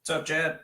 What's up, Chad?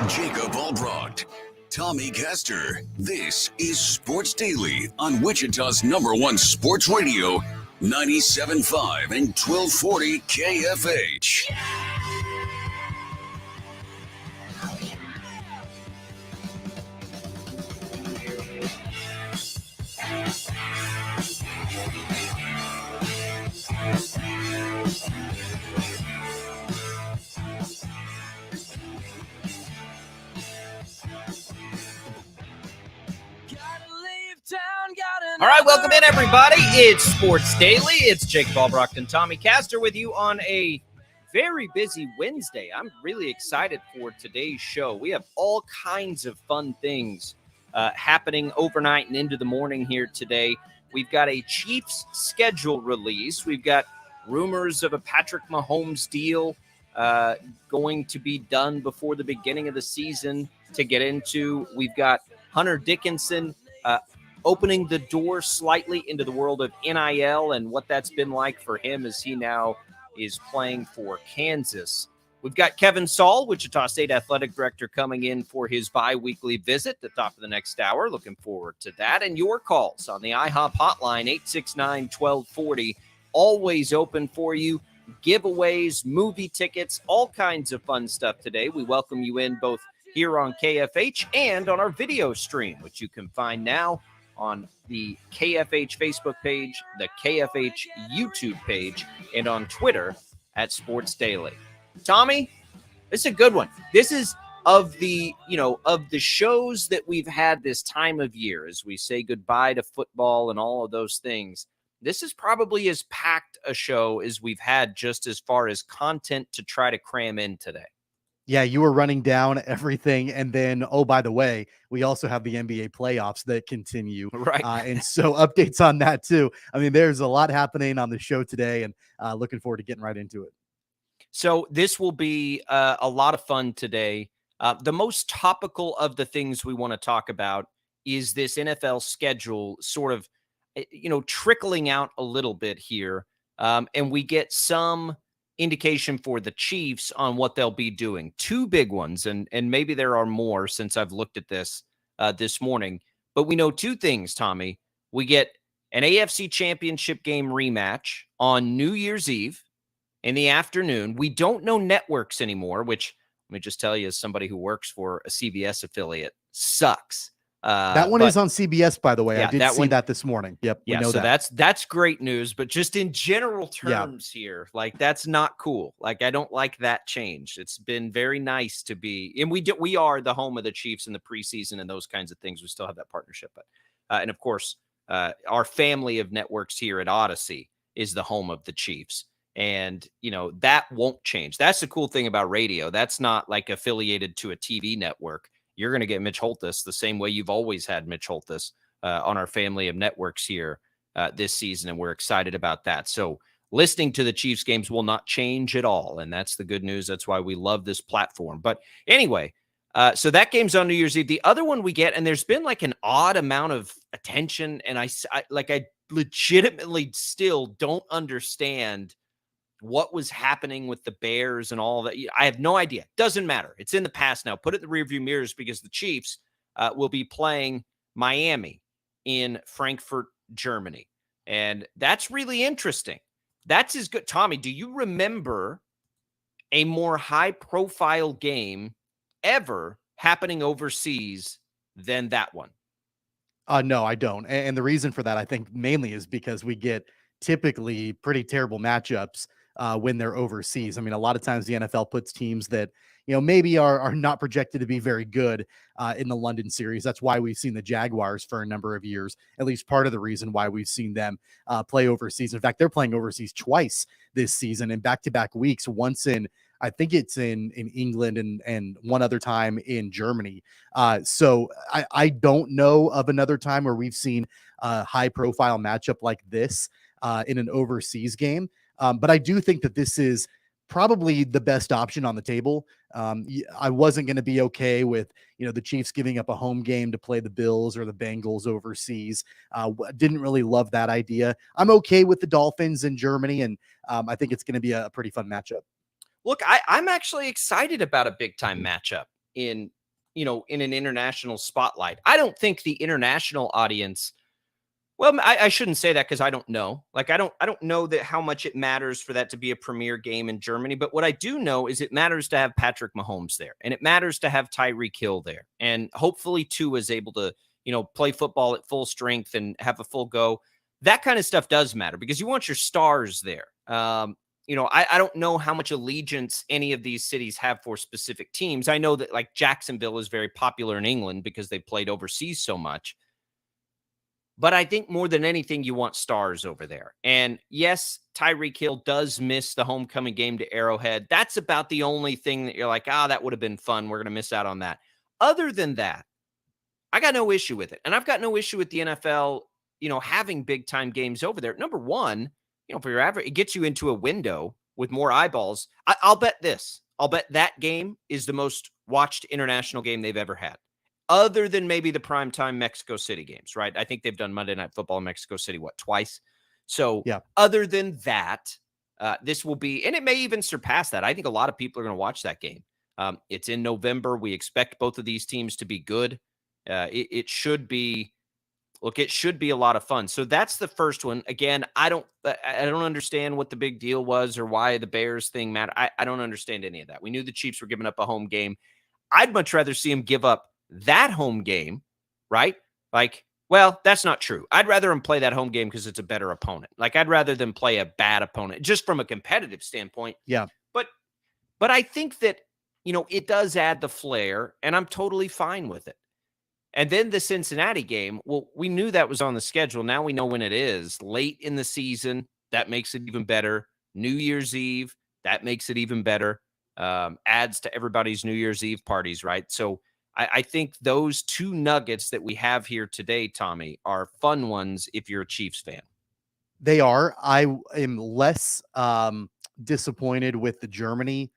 Jacob Albracht, Tommy Castor. This is Sports Daily on Wichita's #1 sports radio, 97.5 and 1240 KFH. All right, welcome in, everybody. It's Sports Daily. It's Jacob Albracht and Tommy Castor with you on a very busy Wednesday. I'm really excited for today's show. We have all kinds of fun things happening overnight and into the morning here today. We've got a Chiefs schedule release. We've got rumors of a Patrick Mahomes deal going to be done before the beginning of the season to get into. We've got Hunter Dickinson opening the door slightly into the world of NIL and what that's been like for him as he now is playing for Kansas. We've got Kevin Saul, Wichita State Athletic Director, coming in for his bi-weekly visit at the top of the next hour. Looking forward to that. And your calls on the IHOP hotline, 869-1240, always open for you. Giveaways, movie tickets, all kinds of fun stuff today. We welcome you in both here on KFH and on our video stream, which you can find now on the KFH Facebook page, the KFH YouTube page, and on Twitter at Sports Daily. Tommy, this is a good one. This is of the shows that we've had this time of year as we say goodbye to football and all of those things. This is probably as packed a show as we've had just as far as content to try to cram in today. Yeah, you were running down everything. And then, oh, by the way, we also have the NBA playoffs that continue. Right. And so updates on that, too. I mean, there's a lot happening on the show today, and looking forward to getting right into it. So this will be a lot of fun today. The most topical of the things we want to talk about is this NFL schedule sort of, trickling out a little bit here. And we get some indication for the Chiefs on what they'll be doing. Two big ones, and maybe there are more since I've looked at this this morning. But we know two things, Tommy. We get an AFC Championship game rematch on New Year's Eve in the afternoon. We don't know networks anymore, which let me just tell you, as somebody who works for a CBS affiliate, sucks. That one is on CBS, by the way. Yeah, I did see that this morning. Yep. Yeah, so that's great news. But just in general terms here, like that's not cool. Like I don't like that change. It's been very nice to be, and we are the home of the Chiefs in the preseason and those kinds of things. We still have that partnership, but and of course, our family of networks here at Odyssey is the home of the Chiefs. And, that won't change. That's the cool thing about radio. That's not like affiliated to a TV network. You're going to get Mitch Holthus the same way you've always had Mitch Holthus on our family of networks here this season. And we're excited about that. So listening to the Chiefs games will not change at all. And that's the good news. That's why we love this platform. But anyway, so that game's on New Year's Eve. The other one we get, and there's been like an odd amount of attention. And I legitimately still don't understand what was happening with the Bears and all that. I have no idea. Doesn't matter. It's in the past now. Put it in the rearview mirrors because the Chiefs will be playing Miami in Frankfurt, Germany. And that's really interesting. That's as good. Tommy, do you remember a more high-profile game ever happening overseas than that one? No, I don't. And the reason for that, I think, mainly is because we get typically pretty terrible matchups when they're overseas. I mean, a lot of times the NFL puts teams that maybe are not projected to be very good in the London series. That's why we've seen the Jaguars for a number of years. At least part of the reason why we've seen them play overseas. In fact, they're playing overseas twice this season in back-to-back weeks. Once in I think it's in England and one other time in Germany. So I don't know of another time where we've seen a high profile matchup like this in an overseas game. But I do think that this is probably the best option on the table. I wasn't going to be okay with, the Chiefs giving up a home game to play the Bills or the Bengals overseas. Didn't really love that idea. I'm okay with the Dolphins in Germany, and I think it's going to be a pretty fun matchup. Look, I'm actually excited about a big time matchup in an international spotlight. I don't think the international audience. Well, I shouldn't say that because I don't know. Like I don't know that how much it matters for that to be a premier game in Germany. But what I do know is it matters to have Patrick Mahomes there, and it matters to have Tyreek Hill there, and hopefully Tua is able to play football at full strength and have a full go. That kind of stuff does matter because you want your stars there. I don't know how much allegiance any of these cities have for specific teams. I know that like Jacksonville is very popular in England because they played overseas so much. But I think more than anything, you want stars over there. And yes, Tyreek Hill does miss the homecoming game to Arrowhead. That's about the only thing that you're like, that would have been fun. We're going to miss out on that. Other than that, I got no issue with it. And I've got no issue with the NFL, having big time games over there. Number one, for your average, it gets you into a window with more eyeballs. I'll bet this. I'll bet that game is the most watched international game they've ever had, other than maybe the primetime Mexico City games, right? I think they've done Monday Night Football in Mexico City, twice? So yeah. Other than that, this will be, and it may even surpass that. I think a lot of people are going to watch that game. It's in November. We expect both of these teams to be good. It should be. Look, it should be a lot of fun. So that's the first one. Again, I don't understand what the big deal was or why the Bears thing mattered. I don't understand any of that. We knew the Chiefs were giving up a home game. I'd much rather see them give up that home game, right? Well, that's not true. I'd rather them play that home game because it's a better opponent. I'd rather them play a bad opponent just from a competitive standpoint. Yeah. But I think that, it does add the flair, and I'm totally fine with it. And then the Cincinnati game, well, we knew that was on the schedule. Now we know when it is. Late in the season, that makes it even better. New Year's Eve, that makes it even better. Adds to everybody's New Year's Eve parties, right? So I think those two nuggets that we have here today, Tommy, are fun ones if you're a Chiefs fan. They are. I am less disappointed with the Germany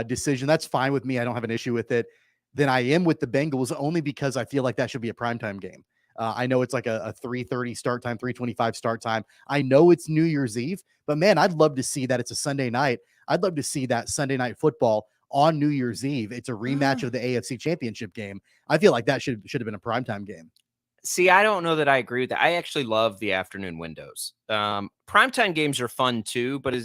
decision. That's fine with me. I don't have an issue with it. Than I am with the Bengals, only because I feel like that should be a primetime game. I know it's like a 3:30 start time, 3:25 start time. I know it's New Year's Eve, but man, I'd love to see that it's a Sunday night. I'd love to see that Sunday night football on New Year's Eve. It's a rematch of the AFC Championship game. I feel like that should have been a primetime game. See, I don't know that I agree with that. I actually love the afternoon windows. Primetime games are fun too, but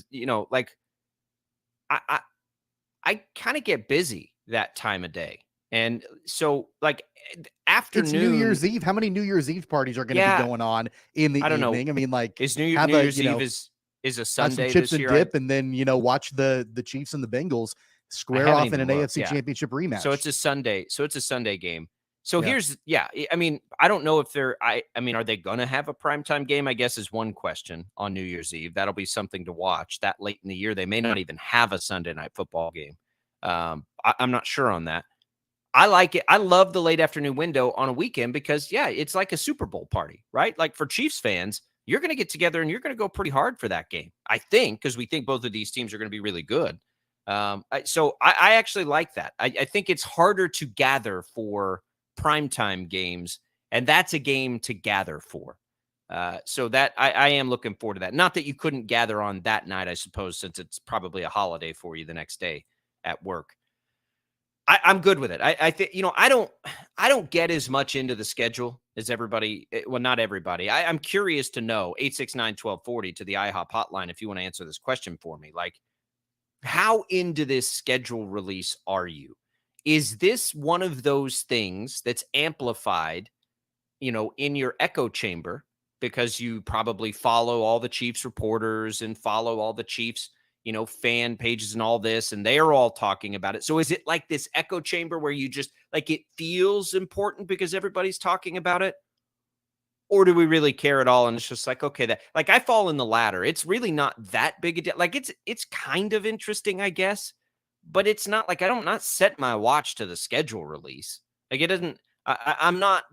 I kind of get busy that time of day. And so, afternoon, it's New Year's Eve. How many New Year's Eve parties are going to be going on in the evening? Know. I mean, is New Year's Eve is a Sunday have some chips this and year, dip, and then watch the Chiefs and the Bengals square off in an AFC Championship rematch. So it's a Sunday game. So here's I mean, I don't know if they're. I mean, are they going to have a primetime game? I guess is one question on New Year's Eve. That'll be something to watch. That late in the year, they may not even have a Sunday night football game. I'm not sure on that. I like it. I love the late afternoon window on a weekend because, it's like a Super Bowl party, right? For Chiefs fans, you're going to get together and you're going to go pretty hard for that game, I think, because we think both of these teams are going to be really good. So I actually like that. I think it's harder to gather for primetime games, and that's a game to gather for. So that I am looking forward to that. Not that you couldn't gather on that night, I suppose, since it's probably a holiday for you the next day at work. I'm good with it. I think, I don't get as much into the schedule as everybody. Well, not everybody. I'm curious to know 869-1240 to the IHOP hotline. If you want to answer this question for me, how into this schedule release are you? Is this one of those things that's amplified in your echo chamber because you probably follow all the Chiefs reporters and follow all the Chiefs, fan pages and all this, and they're all talking about it. So is it like this echo chamber where you just like it feels important because everybody's talking about it? Or do we really care at all? And it's just like, okay, that like I fall in the latter. It's really not that big a deal. Like it's kind of interesting, I guess, but it's not like I don't not set my watch to the schedule release. Like it doesn't. I'm not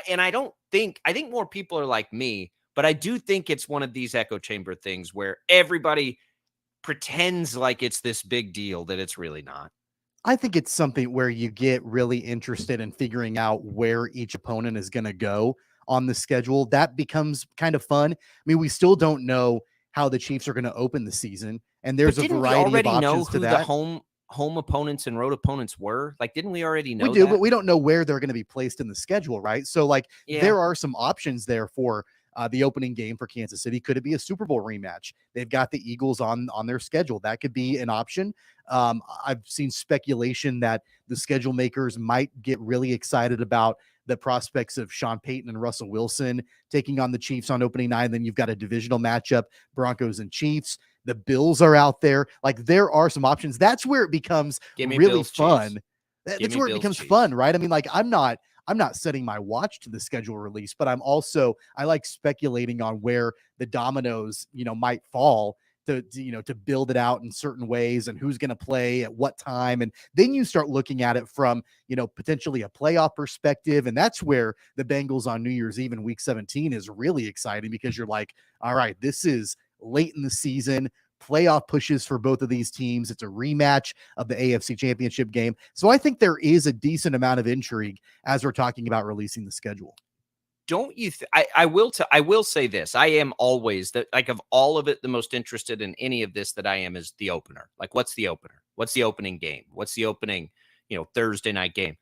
and I think more people are like me, but I do think it's one of these echo chamber things where everybody pretends like it's this big deal that it's really not. I think it's something where you get really interested in figuring out where each opponent is going to go on the schedule. That becomes kind of fun. I mean, we still don't know how the Chiefs are going to open the season, and there's But a didn't we variety of already know options to who the that. home opponents and road opponents were? Like, didn't we already We know do, that? but we don't know where they're going to be placed in the schedule, right? So, like, Yeah. there are some options there for the opening game for Kansas City. Could it be a Super Bowl rematch? They've got the Eagles on their schedule. That could be an option. I've seen speculation that the schedule makers might get really excited about the prospects of Sean Payton and Russell Wilson taking on the Chiefs on opening night. And then you've got a divisional matchup, Broncos and Chiefs. The Bills are out there. Like there are some options. That's where it becomes Give me really Bills, fun. Chiefs. That's where it becomes fun, right? I mean, like I'm not setting my watch to the schedule release, but I like speculating on where the dominoes, might fall to build it out in certain ways and who's going to play at what time. And then you start looking at it from, potentially a playoff perspective. And that's where the Bengals on New Year's Eve in week 17 is really exciting because you're like, all right, this is late in the season. Playoff pushes for both of these teams. It's a rematch of the AFC Championship game. So I think there is a decent amount of intrigue as we're talking about releasing the schedule. Don't you? I will say this. I am always like of all of it, the most interested in any of this that I am is the opener. Like, what's the opener? What's the opening game? What's the opening, Thursday night game?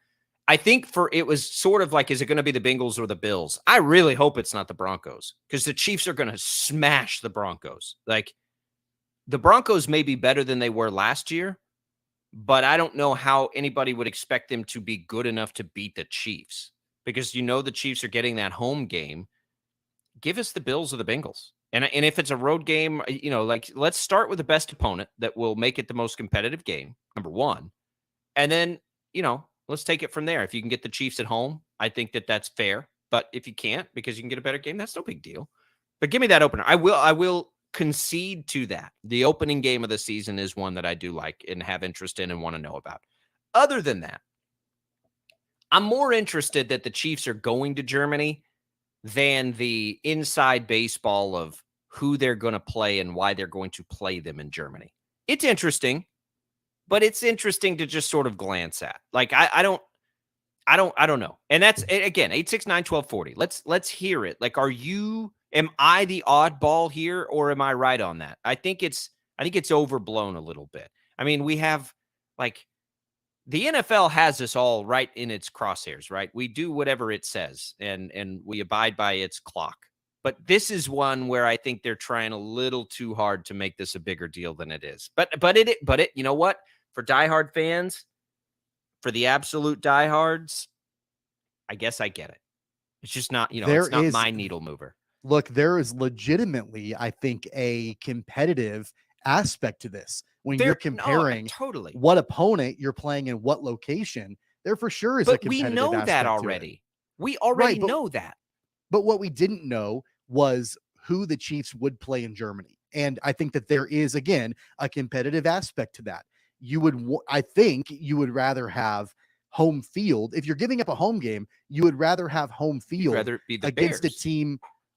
I think it was sort of like, is it going to be the Bengals or the Bills? I really hope it's not the Broncos because the Chiefs are going to smash the Broncos. Like, the Broncos may be better than they were last year, but I don't know how anybody would expect them to be good enough to beat the Chiefs because the Chiefs are getting that home game. Give us the Bills or the Bengals. And if it's a road game, like let's start with the best opponent that will make it the most competitive game, number one. And then, let's take it from there. If you can get the Chiefs at home, I think that's fair. But if you can't because you can get a better game, that's no big deal. But give me that opener. I will concede to that. The opening game of the season is one that I do like and have interest in and want to know about. Other than that, I'm more interested that the Chiefs are going to Germany than the inside baseball of who they're going to play and why they're going to play them in Germany. It's interesting, but it's interesting to just sort of glance at. Like I don't know. And that's again 869-1240. Let's hear it. Like, am I the oddball here or am I right on that? I think it's overblown a little bit. I mean, we have like the NFL has us all right in its crosshairs, right? We do whatever it says and we abide by its clock. But this is one where I think they're trying a little too hard to make this a bigger deal than it is. But you know what? For diehard fans, for the absolute diehards, I guess I get it. It's just not, it's not my needle mover. Look, there is legitimately, I think, a competitive aspect to this. When you're comparing totally what opponent you're playing in what location, there for sure is a competitive aspect. But we know that already. We already know that. But what we didn't know was who the Chiefs would play in Germany. And I think that there is, again, a competitive aspect to that. I think you would rather have home field. If you're giving up a home game, you would rather have home field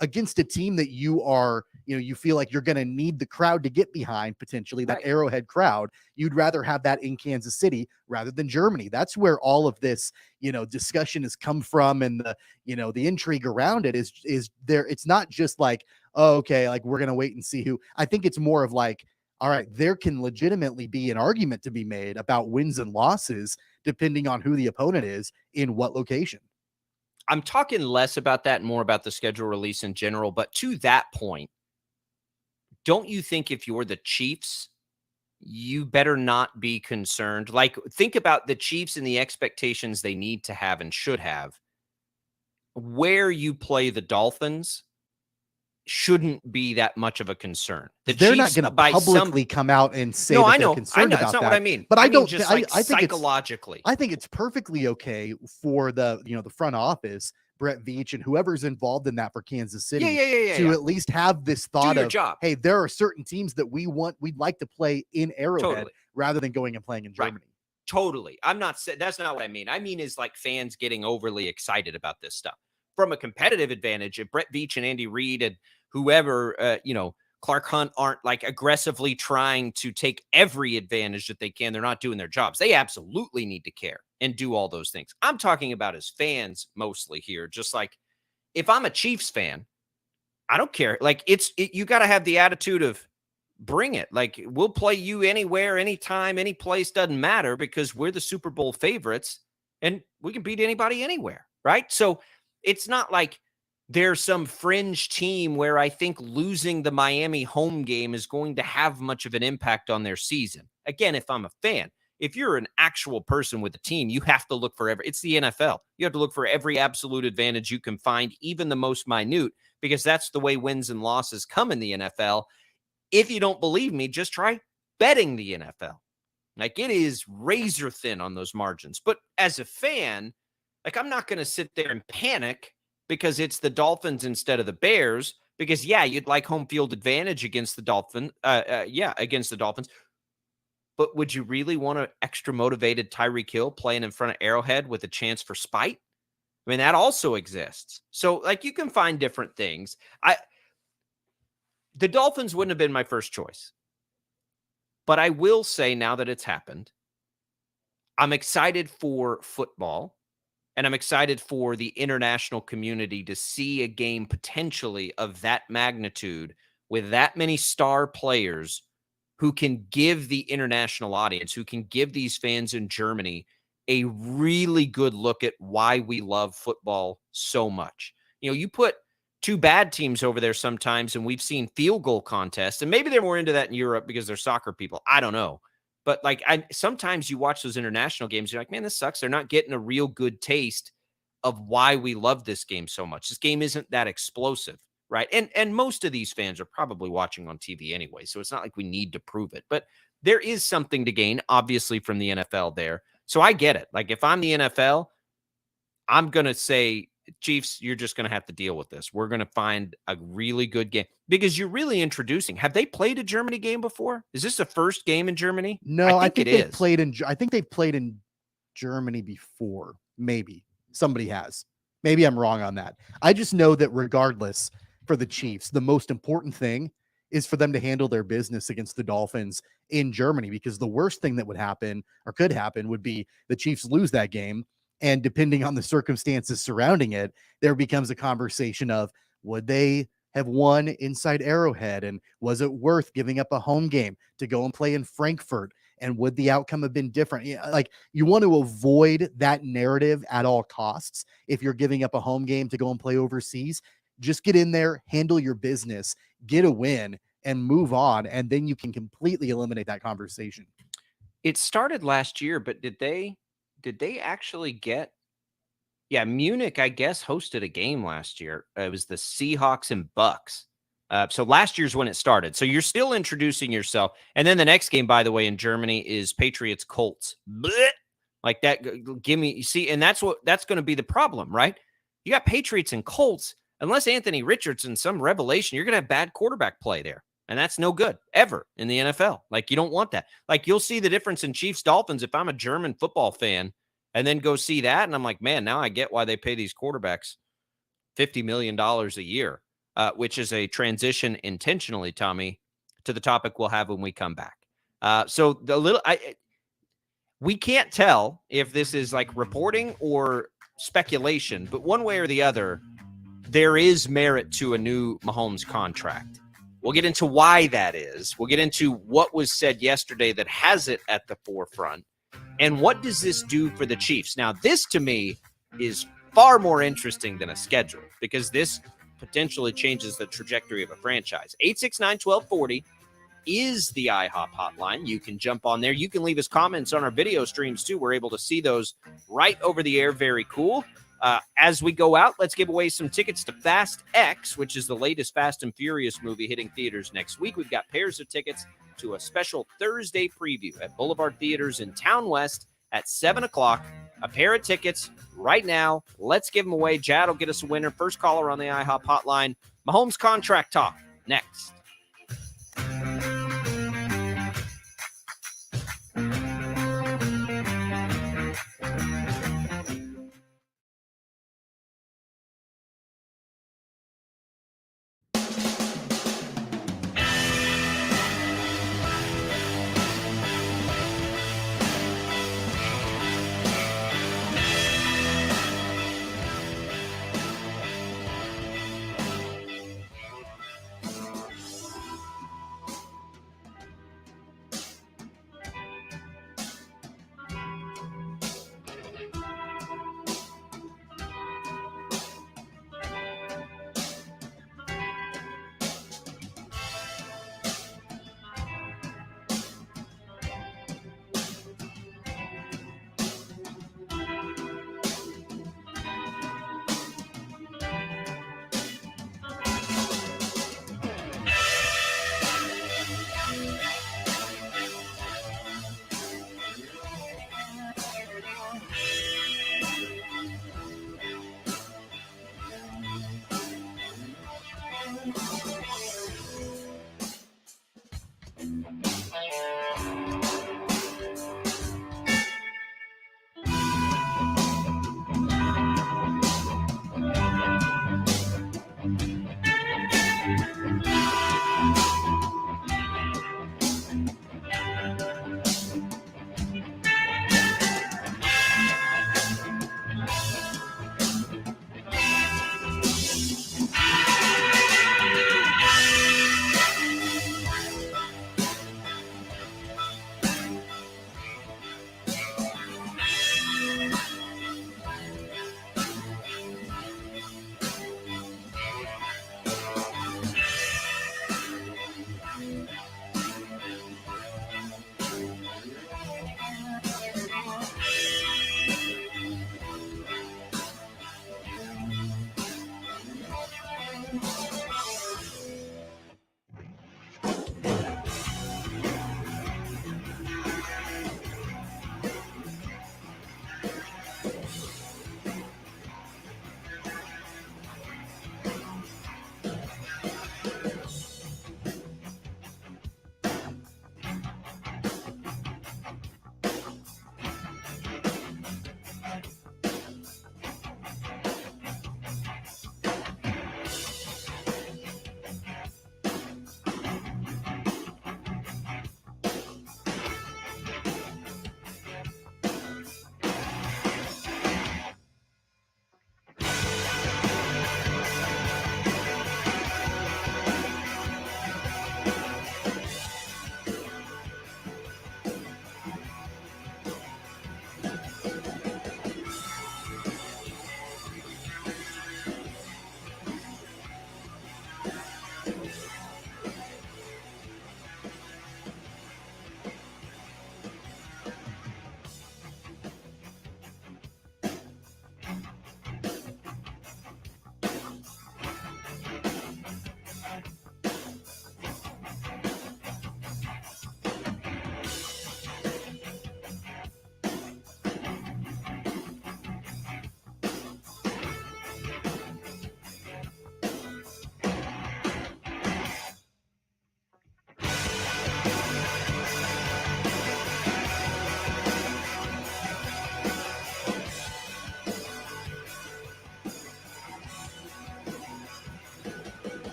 against a team that you are, you feel like you're going to need the crowd to get behind, potentially that Arrowhead crowd. You'd rather have that in Kansas City rather than Germany. That's where all of this, discussion has come from. And the intrigue around it is there. It's not just like, oh, okay, like we're going to wait and see who. I think it's more of like, all right, there can legitimately be an argument to be made about wins and losses depending on who the opponent is in what location. I'm talking less about that and more about the schedule release in general. But to that point, don't you think if you're the Chiefs, you better not be concerned? Like, think about the Chiefs and the expectations they need to have and should have. where you play the Dolphins shouldn't be that much of a concern. They're not going to publicly come out and say that they're concerned about that. That's not what I mean. But I don't just I think psychologically. I think it's perfectly okay for the front office, Brett Veach and whoever's involved in that for Kansas City to at least have this thought of, hey, there are certain teams that we'd like to play in Arrowhead rather than going and playing in Germany. Totally. I'm not saying that's not what I mean. I mean is like fans getting overly excited about this stuff. From a competitive advantage, if Brett Veach and Andy Reid and whoever, Clark Hunt aren't like aggressively trying to take every advantage that they can, they're not doing their jobs. They absolutely need to care and do all those things. I'm talking about as fans mostly here. Just like if I'm a Chiefs fan, I don't care. Like you got to have the attitude of bring it. Like we'll play you anywhere, anytime, any place, doesn't matter because we're the Super Bowl favorites and we can beat anybody anywhere. Right. So it's not like there's some fringe team where I think losing the Miami home game is going to have much of an impact on their season. Again, if I'm a fan, if you're an actual person with a team, you have to look for it's the NFL. You have to look for every absolute advantage you can find, even the most minute, because that's the way wins and losses come in the NFL. If you don't believe me, just try betting the NFL. Like it is razor thin on those margins. But as a fan, like I'm not going to sit there and panic because it's the Dolphins instead of the Bears, because you'd like home field advantage against the Dolphins. Against the Dolphins. But would you really want an extra motivated Tyreek Hill playing in front of Arrowhead with a chance for spite? I mean, that also exists. So like you can find different things. The Dolphins wouldn't have been my first choice. But I will say now that it's happened, I'm excited for football. And I'm excited for the international community to see a game potentially of that magnitude with that many star players who can give the international audience, who can give these fans in Germany a really good look at why we love football so much. You put two bad teams over there sometimes, and we've seen field goal contests, and maybe they're more into that in Europe because they're soccer people. I don't know. But like sometimes you watch those international games, you're like, man, this sucks. They're not getting a real good taste of why we love this game so much. This game isn't that explosive, right? And most of these fans are probably watching on TV anyway, so it's not like we need to prove it. But there is something to gain, obviously, from the NFL there. So I get it. Like if I'm the NFL, I'm going to say, Chiefs, you're just going to have to deal with this. We're going to find a really good game because you're really introducing. Have they played a Germany game before? Is this the first game in Germany? No, I think they've played in Germany before. Maybe somebody has. Maybe I'm wrong on that. I just know that regardless, for the Chiefs, the most important thing is for them to handle their business against the Dolphins in Germany, because the worst thing that would happen or could happen would be the Chiefs lose that game. And depending on the circumstances surrounding it, there becomes a conversation of, would they have won inside Arrowhead? And was it worth giving up a home game to go and play in Frankfurt? And would the outcome have been different? Like you want to avoid that narrative at all costs. If you're giving up a home game to go and play overseas, just get in there, handle your business, get a win and move on. And then you can completely eliminate that conversation. It started last year, but did they actually get? Yeah, Munich, I guess, hosted a game last year. It was the Seahawks and Bucks. So last year's when it started. So you're still introducing yourself. And then the next game, by the way, in Germany is Patriots Colts. Blech! Like that. Give me, you see, and that's going to be the problem, right? You got Patriots and Colts. Unless Anthony Richardson, some revelation, you're going to have bad quarterback play there. And that's no good ever in the NFL. Like, you don't want that. Like, you'll see the difference in Chiefs Dolphins if I'm a German football fan and then go see that. And I'm like, man, now I get why they pay these quarterbacks $50 million a year, which is a transition intentionally, Tommy, to the topic we'll have when we come back. We can't tell if this is like reporting or speculation, but one way or the other, there is merit to a new Mahomes contract. We'll get into why that is. We'll get into what was said yesterday that has it at the forefront. And what does this do for the Chiefs? Now, this to me is far more interesting than a schedule because this potentially changes the trajectory of a franchise. 869-1240 is the IHOP hotline. You can jump on there. You can leave us comments on our video streams too. We're able to see those right over the air. Very cool. As we go out, let's give away some tickets to Fast X, which is the latest Fast and Furious movie hitting theaters next week. We've got pairs of tickets to a special Thursday preview at Boulevard Theaters in Town West at 7 o'clock. A pair of tickets right now. Let's give them away. Jad will get us a winner. First caller on the IHOP hotline. Mahomes contract talk next.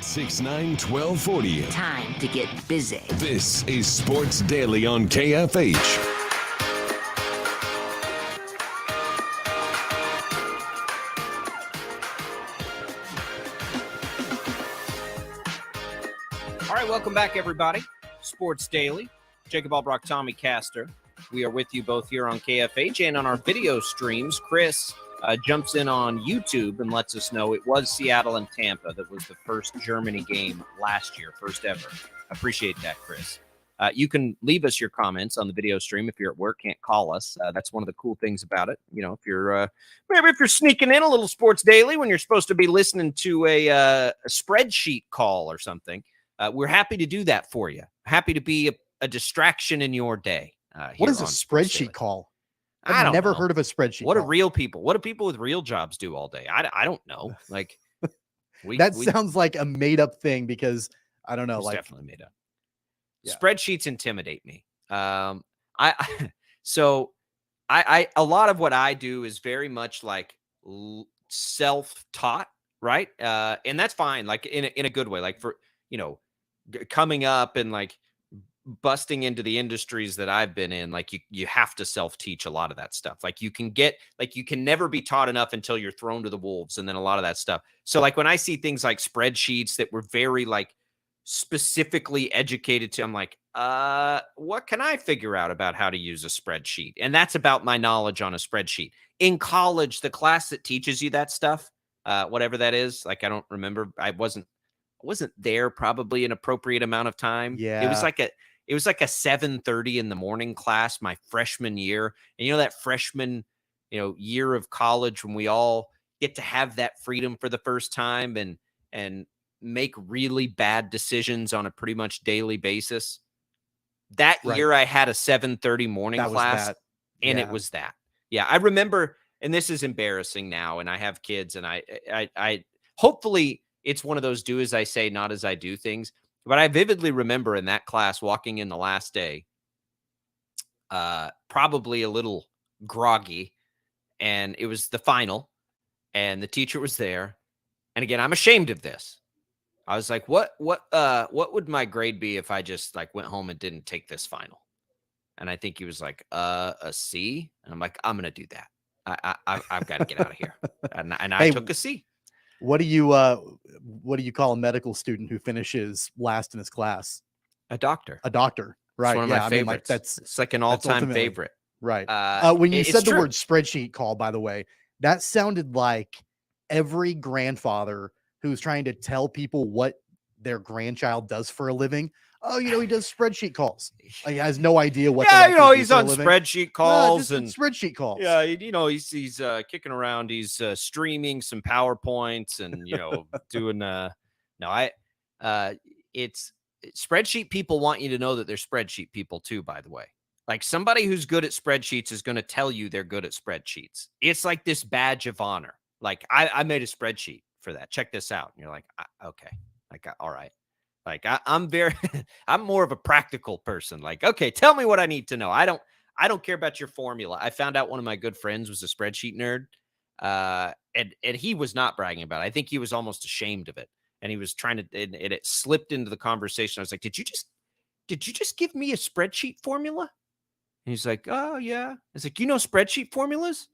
6/9/1240. Time to get busy. This is Sports Daily on KFH. All right, welcome back, everybody. Sports Daily. Jacob Albracht, Tommy Castor. We are with you both here on KFH and on our video streams. Chris jumps in on YouTube and lets us know it was Seattle and Tampa that was the first Germany game last year, first ever. Appreciate that, Chris. You can leave us your comments on the video stream if you're at work, can't call us. That's one of the cool things about it. You know, if you're maybe if you're sneaking in a little Sports Daily when you're supposed to be listening to a spreadsheet call or something, we're happy to do that for you. Happy to be a distraction in your day. What is a spreadsheet call? I've never heard of a spreadsheet. What do real people? What do people with real jobs do all day? I don't know. Like, sounds like a made up thing because I don't know. It's like definitely made up. Yeah. Spreadsheets intimidate me. A lot of what I do is very much like self-taught, right? And that's fine. Like in a good way. Like for coming up and like busting into the industries that I've been in, like you have to self-teach a lot of that stuff. Like you can never be taught enough until you're thrown to the wolves, and then a lot of that stuff. So like when I see things like spreadsheets that were very like specifically educated to, I'm like, what can I figure out about how to use a spreadsheet? And that's about my knowledge on a spreadsheet. In college, the class that teaches you that stuff, whatever that is, like I don't remember. I wasn't there probably an appropriate amount of time. Yeah. It was like a 7:30 in the morning class my freshman year. And that freshman, year of college when we all get to have that freedom for the first time and make really bad decisions on a pretty much daily basis. That year I had a 7:30 morning class and it was that. Yeah, I remember, and this is embarrassing now, and I have kids, and I hopefully it's one of those do as I say, not as I do things. But I vividly remember in that class walking in the last day, probably a little groggy, and it was the final, and the teacher was there. And again, I'm ashamed of this. I was like, what would my grade be if I just like went home and didn't take this final? And I think he was like, a C. And I'm like, I'm going to do that. I've got to get out of here. And I took a C. What do you call a medical student who finishes last in his class? A doctor. A doctor, right? It's one of my favorites. It's like an all-time favorite, right? When you said the word spreadsheet call, by the way, that sounded like every grandfather who's trying to tell people what their grandchild does for a living. Oh, he does spreadsheet calls. He has no idea what. Yeah, he's on spreadsheet calls and spreadsheet calls. Yeah, he's kicking around. He's streaming some PowerPoints and doing. It's spreadsheet people want you to know that they're spreadsheet people too. By the way, like somebody who's good at spreadsheets is going to tell you they're good at spreadsheets. It's like this badge of honor. Like I made a spreadsheet for that. Check this out. And you're like, okay, like all right. Like I'm more of a practical person. Like, okay, tell me what I need to know. I don't care about your formula. I found out one of my good friends was a spreadsheet nerd. And he was not bragging about it. I think he was almost ashamed of it. And he was trying to, and it slipped into the conversation. I was like, did you just give me a spreadsheet formula? And he's like, oh yeah. I was like, spreadsheet formulas?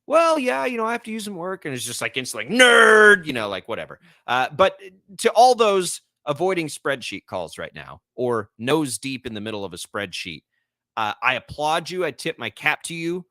Well, yeah, I have to use them at work. And it's just like, it's like nerd, like whatever. But to all those avoiding spreadsheet calls right now or nose deep in the middle of a spreadsheet, I applaud you. I tip my cap to you.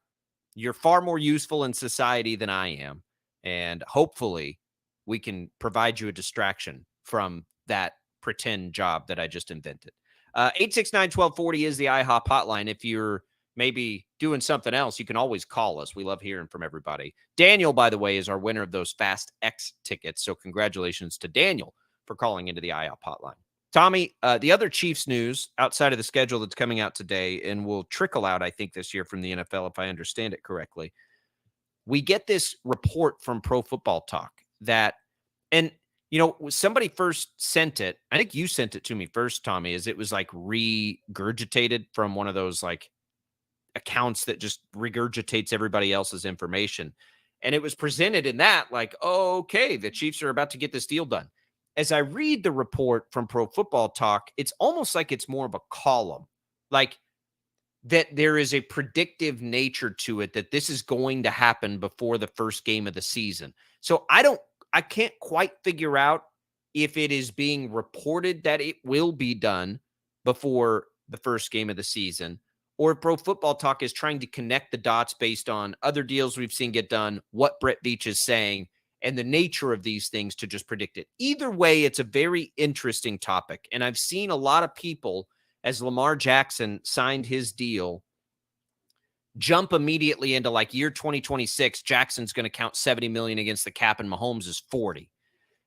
You're far more useful in society than I am. And hopefully we can provide you a distraction from that pretend job that I just invented. 869-1240 is the IHOP hotline. If you're maybe doing something else, you can always call us. We love hearing from everybody. Daniel, by the way, is our winner of those Fast X tickets. So congratulations to Daniel for calling into the IHOP hotline. Tommy, the other Chiefs news outside of the schedule that's coming out today and will trickle out, I think, this year from the NFL, if I understand it correctly. We get this report from Pro Football Talk that, and somebody first sent it. I think you sent it to me first, Tommy, as it was like regurgitated from one of those like accounts that just regurgitates everybody else's information. And it was presented in that like, okay, the Chiefs are about to get this deal done. as I read the report from Pro Football Talk, it's almost like it's more of a column, like that there is a predictive nature to it, that this is going to happen before the first game of the season. So I can't quite figure out if it is being reported that it will be done before the first game of the season, or if Pro Football Talk is trying to connect the dots based on other deals we've seen get done, what Brett Veach is saying, and the nature of these things to just predict it. Either way, it's a very interesting topic. And I've seen a lot of people, as Lamar Jackson signed his deal, jump immediately into like year 2026, Jackson's going to count 70 million against the cap and Mahomes is 40.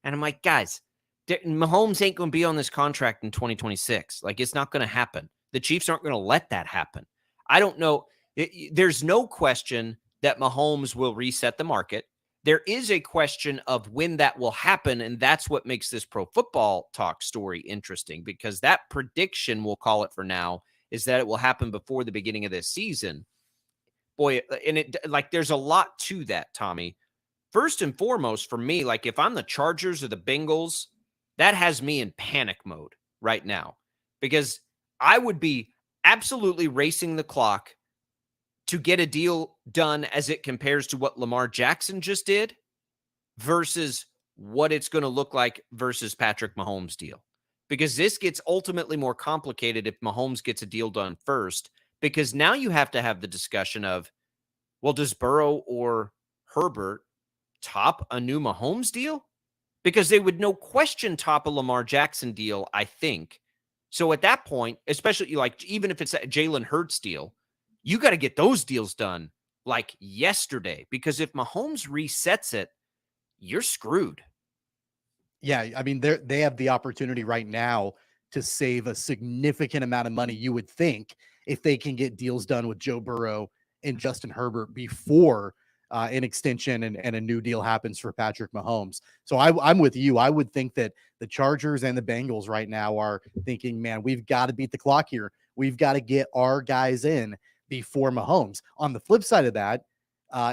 And I'm like, guys, Mahomes ain't going to be on this contract in 2026. Like, it's not going to happen. The Chiefs aren't going to let that happen. I don't know. There's no question that Mahomes will reset the market. There is a question of when that will happen, and that's what makes this Pro Football Talk story interesting, because that prediction, we'll call it for now, is that it will happen before the beginning of this season. Boy, and it, like, there's a lot to that, Tommy. First and foremost, for me, like, if I'm the Chargers or the Bengals, that has me in panic mode right now, because I would be absolutely racing the clock to get a deal done as it compares to what Lamar Jackson just did versus what it's going to look like versus Patrick Mahomes' deal. Because this gets ultimately more complicated if Mahomes gets a deal done first, because now you have to have the discussion of, well, does Burrow or Herbert top a new Mahomes deal? Because they would no question top a Lamar Jackson deal, I think. So at that point, especially like even if it's a Jalen Hurts deal, you got to get those deals done like yesterday, because if Mahomes resets it, you're screwed. Yeah, I mean, they have the opportunity right now to save a significant amount of money, you would think, if they can get deals done with Joe Burrow and Justin Herbert before an extension and a new deal happens for Patrick Mahomes. So I'm with you. I would think that the Chargers and the Bengals right now are thinking, man, we've got to beat the clock here. We've got to get our guys in before Mahomes. On the flip side of that,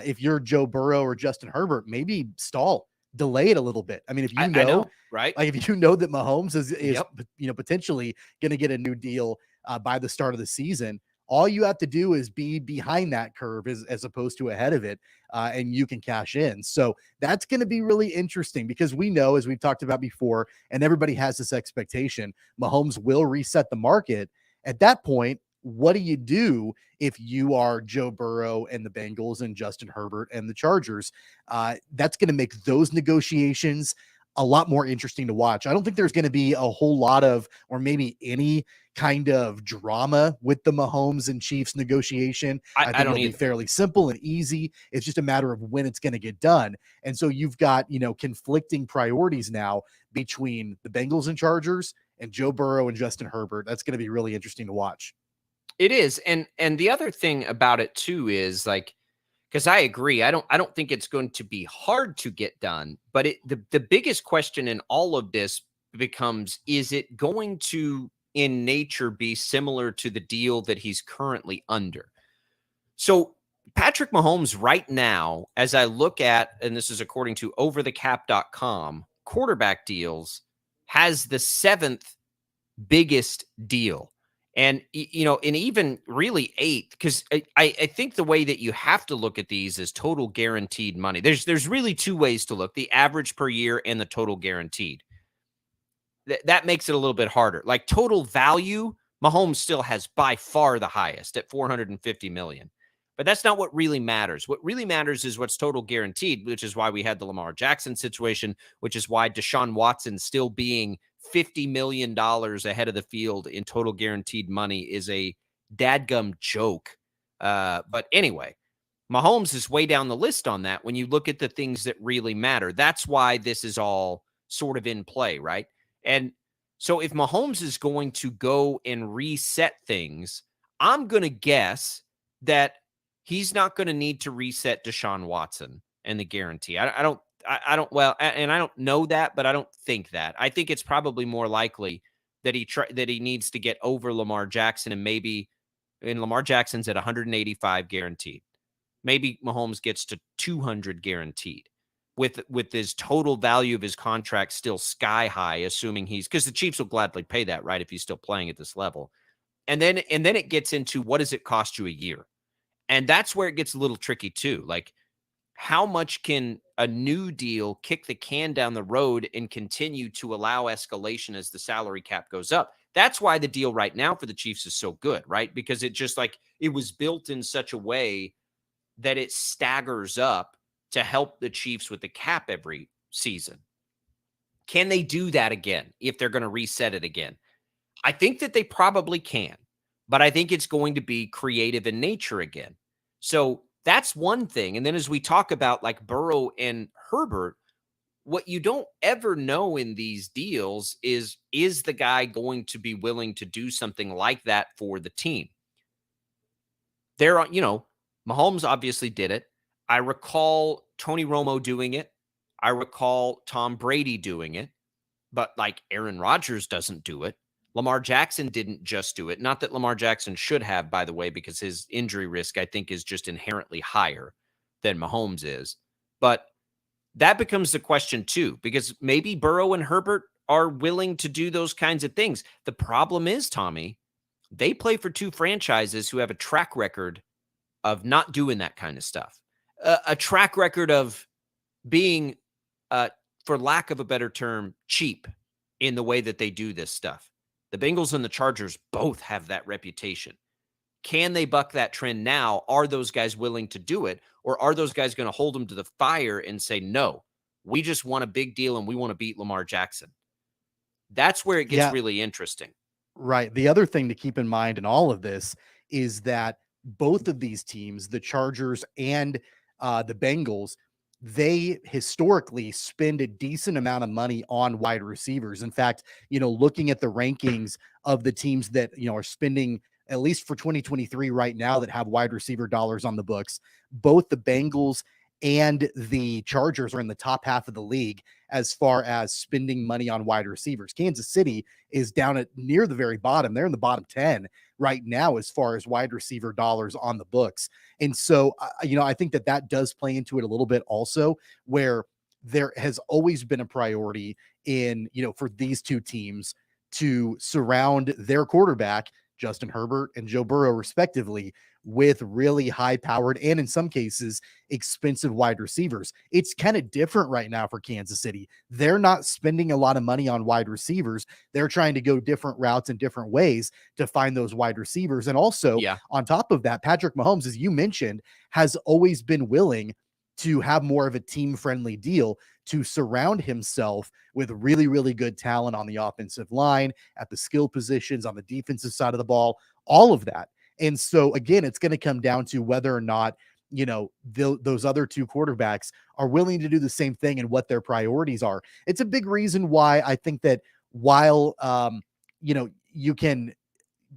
if you're Joe Burrow or Justin Herbert, maybe stall, delay it a little bit. I mean, if you know, right? Like if you know that Mahomes is Yep. Potentially going to get a new deal by the start of the season, all you have to do is be behind that curve as opposed to ahead of it, and you can cash in. So that's going to be really interesting, because we know, as we've talked about before, and everybody has this expectation, Mahomes will reset the market. At that point, what do you do if you are Joe Burrow and the Bengals and Justin Herbert and the Chargers? That's going to make those negotiations a lot more interesting to watch. I don't think there's going to be a whole lot of, or maybe any kind of drama with the Mahomes and Chiefs negotiation. I think it'll be fairly simple and easy. It's just a matter of when it's going to get done. And so you've got, conflicting priorities now between the Bengals and Chargers and Joe Burrow and Justin Herbert. That's going to be really interesting to watch. It is. And the other thing about it too is, like, because I agree, I don't think it's going to be hard to get done, but the biggest question in all of this becomes, is it going to in nature be similar to the deal that he's currently under? So Patrick Mahomes right now, as I look at, and this is according to overthecap.com, quarterback deals, has the 7th biggest deal. And, and even really 8th, because I think the way that you have to look at these is total guaranteed money. There's really 2 ways to look: the average per year and the total guaranteed. That makes it a little bit harder. Like total value, Mahomes still has by far the highest at $450 million. But that's not what really matters. What really matters is what's total guaranteed, which is why we had the Lamar Jackson situation, which is why Deshaun Watson still being $50 million ahead of the field in total guaranteed money is a dadgum joke. But anyway, Mahomes is way down the list on that when you look at the things that really matter. That's why this is all sort of in play, right? And so if Mahomes is going to go and reset things, I'm going to guess that he's not going to need to reset Deshaun Watson and the guarantee. I don't know that, but I don't think that. I think it's probably more likely that he needs to get over Lamar Jackson, and Lamar Jackson's at 185 guaranteed. Maybe Mahomes gets to 200 guaranteed. with his total value of his contract still sky high, assuming because the Chiefs will gladly pay that, right, if he's still playing at this level. And then it gets into, what does it cost you a year? And that's where it gets a little tricky too. Like, how much can a new deal kick the can down the road and continue to allow escalation as the salary cap goes up? That's why the deal right now for the Chiefs is so good, right? Because it just, like, it was built in such a way that it staggers up to help the Chiefs with the cap every season. Can they do that again if they're going to reset it again? I think that they probably can, but I think it's going to be creative in nature again. So that's one thing. And then as we talk about, like, Burrow and Herbert, what you don't ever know in these deals is the guy going to be willing to do something like that for the team? Mahomes obviously did it. I recall Tony Romo doing it. I recall Tom Brady doing it, but, like, Aaron Rodgers doesn't do it. Lamar Jackson didn't just do it. Not that Lamar Jackson should have, by the way, because his injury risk, I think, is just inherently higher than Mahomes is. But that becomes the question too, because maybe Burrow and Herbert are willing to do those kinds of things. The problem is, Tommy, they play for two franchises who have a track record of not doing that kind of stuff. A track record of being, for lack of a better term, cheap in the way that they do this stuff. The Bengals and the Chargers both have that reputation. Can they buck that trend now? Are those guys willing to do it? Or are those guys going to hold them to the fire and say, no, we just want a big deal and we want to beat Lamar Jackson? That's where it gets really interesting. Right. The other thing to keep in mind in all of this is that both of these teams, the Chargers and the Bengals, they historically spend a decent amount of money on wide receivers. In fact, looking at the rankings of the teams that, are spending, at least for 2023 right now, that have wide receiver dollars on the books, both the Bengals and the Chargers are in the top half of the league as far as spending money on wide receivers. Kansas City is down at near the very bottom. They're in the bottom 10 right now as far as wide receiver dollars on the books. And so, I think that does play into it a little bit also, where there has always been a priority in, for these two teams to surround their quarterback, Justin Herbert and Joe Burrow, respectively, with really high-powered and, in some cases, expensive wide receivers. It's kind of different right now for Kansas City. They're not spending a lot of money on wide receivers. They're trying to go different routes in different ways to find those wide receivers. And also, on top of that, Patrick Mahomes, as you mentioned, has always been willing to have more of a team-friendly deal, to surround himself with really, really good talent on the offensive line, at the skill positions, on the defensive side of the ball, all of that. And so, again, it's going to come down to whether or not, those other two quarterbacks are willing to do the same thing and what their priorities are. It's a big reason why I think that while, you can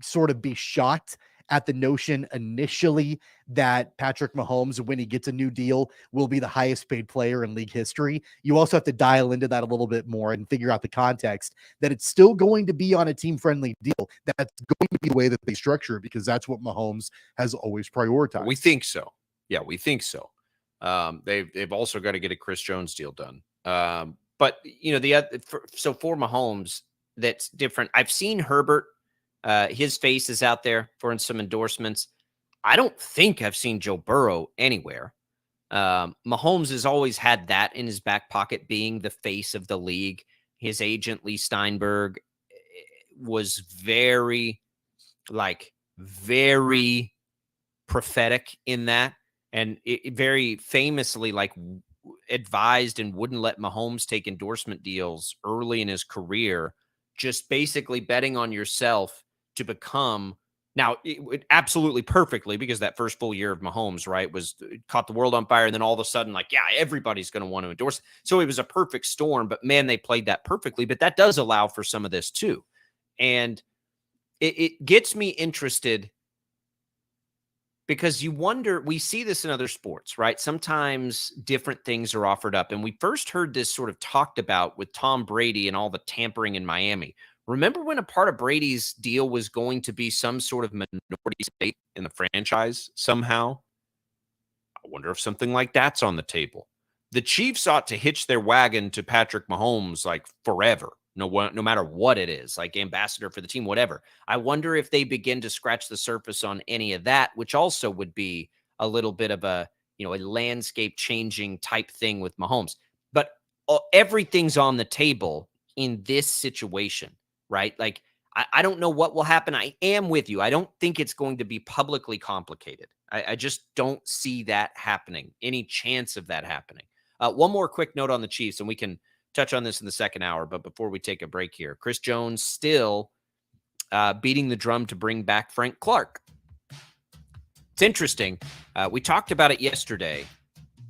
sort of be shocked at the notion initially that Patrick Mahomes, when he gets a new deal, will be the highest paid player in league history, you also have to dial into that a little bit more and figure out the context that it's still going to be on a team-friendly deal. That's going to be the way that they structure it, because that's what Mahomes has always prioritized. We think so. Yeah, we think so. They've also got to get a Chris Jones deal done. But for Mahomes, that's different. I've seen Herbert. His face is out there for some endorsements. I don't think I've seen Joe Burrow anywhere. Mahomes has always had that in his back pocket, being the face of the league. His agent, Lee Steinberg, was very prophetic in that. And it very famously, advised and wouldn't let Mahomes take endorsement deals early in his career, just basically betting on yourself to become. Now, it absolutely perfectly, because that first full year of Mahomes, right, caught the world on fire. And then all of a sudden, everybody's going to want to endorse. So it was a perfect storm, but man, they played that perfectly. But that does allow for some of this too. And it gets me interested, because you wonder, we see this in other sports, right? Sometimes different things are offered up. And we first heard this sort of talked about with Tom Brady and all the tampering in Miami. Remember when a part of Brady's deal was going to be some sort of minority stake in the franchise somehow? I wonder if something like that's on the table. the Chiefs ought to hitch their wagon to Patrick Mahomes like forever, no matter what it is, like ambassador for the team, whatever. I wonder if they begin to scratch the surface on any of that, which also would be a little bit of a landscape changing type thing with Mahomes. But everything's on the table in this situation, right? Like, I don't know what will happen. I am with you. I don't think it's going to be publicly complicated. I just don't see that happening, any chance of that happening. One more quick note on the Chiefs, and we can touch on this in the second hour. But before we take a break here, Chris Jones still beating the drum to bring back Frank Clark. It's interesting. We talked about it yesterday.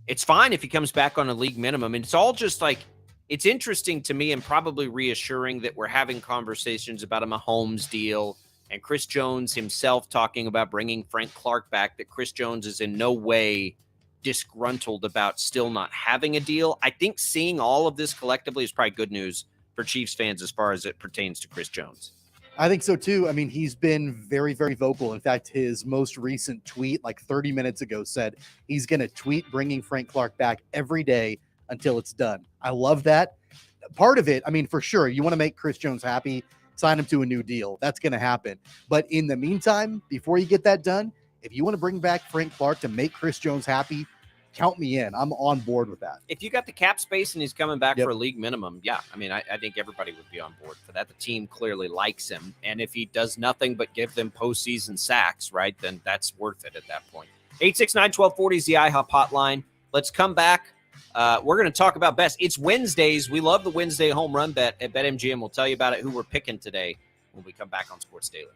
It's fine if he comes back on a league minimum. And it's all just like, it's interesting to me and probably reassuring that we're having conversations about a Mahomes deal and Chris Jones himself talking about bringing Frank Clark back, that Chris Jones is in no way disgruntled about still not having a deal. I think seeing all of this collectively is probably good news for Chiefs fans as far as it pertains to Chris Jones. I think so too. I mean, he's been very, very vocal. In fact, his most recent tweet, like 30 minutes ago, said he's going to tweet bringing Frank Clark back every day until it's done. I love that. Part of it, I mean, for sure, you want to make Chris Jones happy, sign him to a new deal. That's going to happen. But in the meantime, before you get that done, if you want to bring back Frank Clark to make Chris Jones happy, count me in. I'm on board with that. If you got the cap space and he's coming back for a league minimum, yeah, I mean, I think everybody would be on board for that. The team clearly likes him. And if he does nothing but give them postseason sacks, right, then that's worth it at that point. 869-1240 is the IHOP hotline. Let's come back. We're going to talk about best. It's Wednesdays. We love the Wednesday home run bet at BetMGM. We'll tell you about it, who we're picking today when we come back on Sports Daily.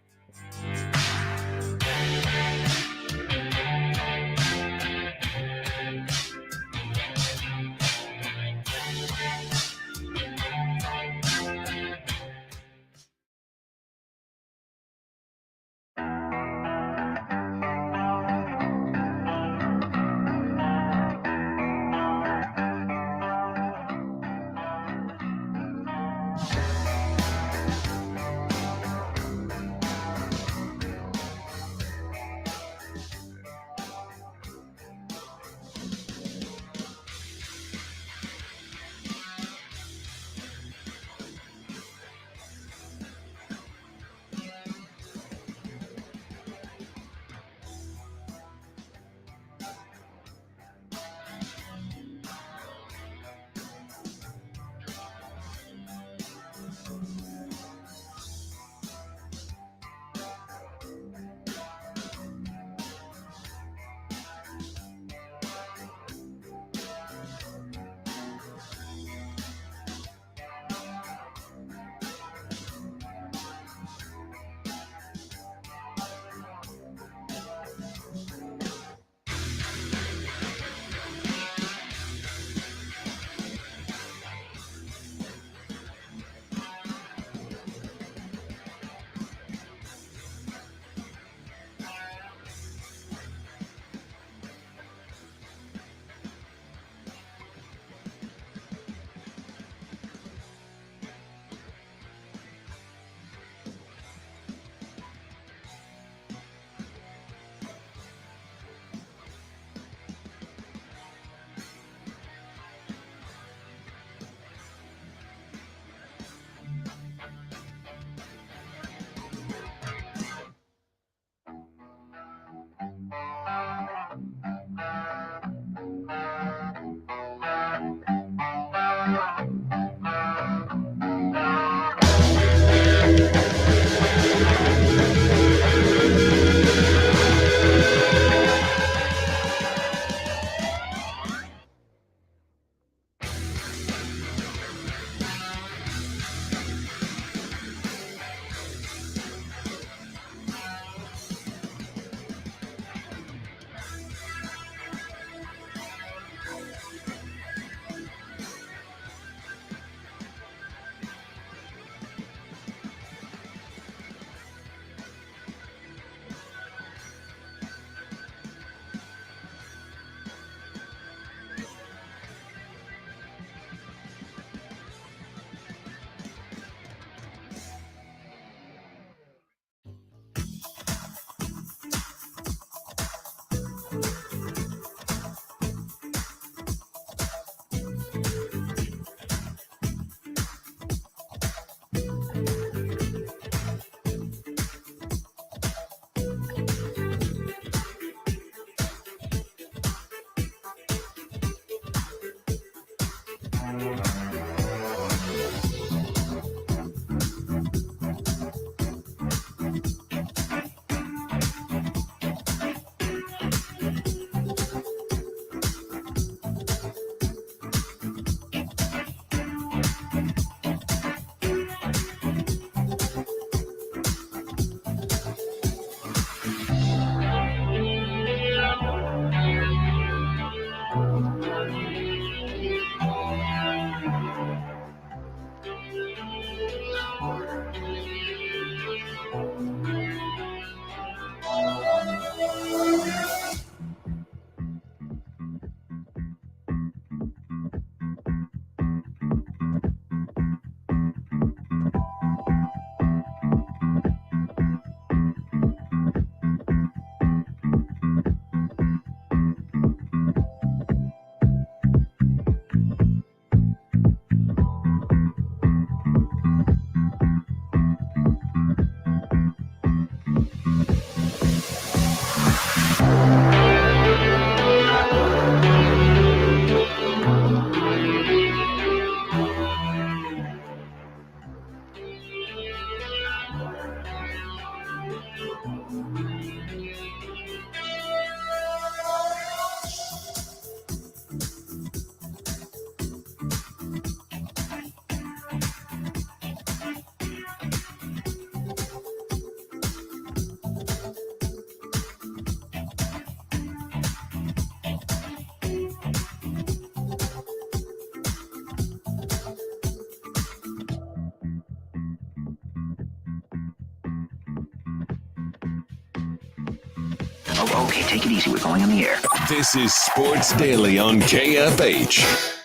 Oh, okay, take it easy. We're going on the air. This is Sports Daily on KFH.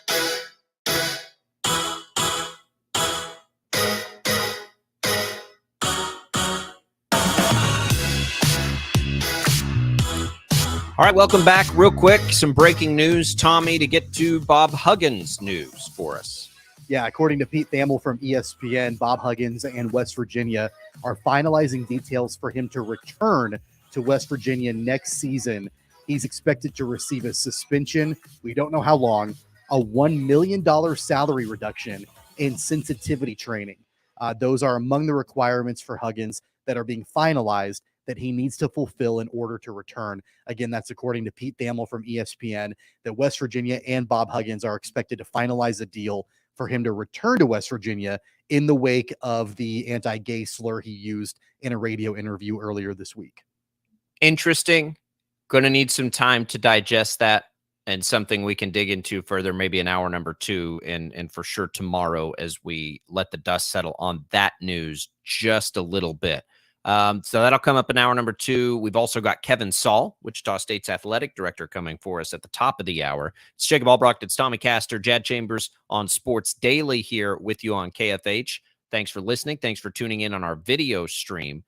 All right, welcome back. Real quick, some breaking news, Tommy, to get to Bob Huggins news for us. Yeah, according to Pete Thamel from ESPN, Bob Huggins and West Virginia are finalizing details for him to return to West Virginia next season. He's expected to receive a suspension. We don't know how long, a $1 million salary reduction, and sensitivity training. Those are among the requirements for Huggins that are being finalized that he needs to fulfill in order to return. Again, that's according to Pete Thamel from ESPN, that West Virginia and Bob Huggins are expected to finalize a deal for him to return to West Virginia in the wake of the anti-gay slur he used in a radio interview earlier this week. Interesting. Going to need some time to digest that, and something we can dig into further, maybe in hour number 2, and for sure tomorrow as we let the dust settle on that news just a little bit. So that'll come up in hour number 2. We've also got Kevin Saul, Wichita State's athletic director, coming for us at the top of the hour. It's Jacob Albracht. It's Tommy Castor, Jad Chambers on Sports Daily here with you on KFH. Thanks for listening. Thanks for tuning in on our video stream.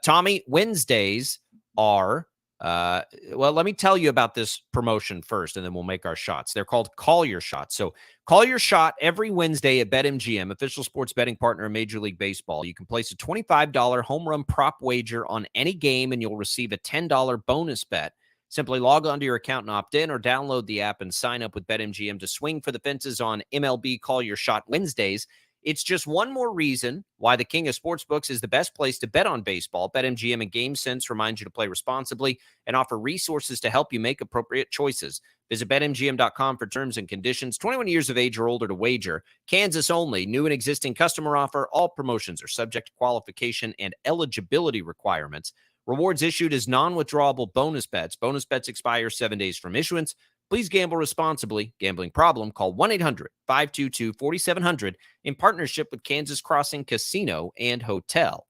Tommy, Wednesdays are, well, let me tell you about this promotion first, and then we'll make our shots. They're called Call Your Shot. So call your shot every Wednesday at BetMGM, official sports betting partner of Major League Baseball. You can place a $25 home run prop wager on any game, and you'll receive a $10 bonus bet. Simply log onto your account and opt in, or download the app and sign up with BetMGM to swing for the fences on MLB Call Your Shot Wednesdays. It's just one more reason why the king of sportsbooks is the best place to bet on baseball. BetMGM and GameSense remind you to play responsibly and offer resources to help you make appropriate choices. Visit BetMGM.com for terms and conditions. 21 years of age or older to wager. Kansas only. New and existing customer offer. All promotions are subject to qualification and eligibility requirements. Rewards issued as non-withdrawable bonus bets. Bonus bets expire 7 days from issuance. Please gamble responsibly. Gambling problem? Call 1-800-522-4700 in partnership with Kansas Crossing Casino and Hotel.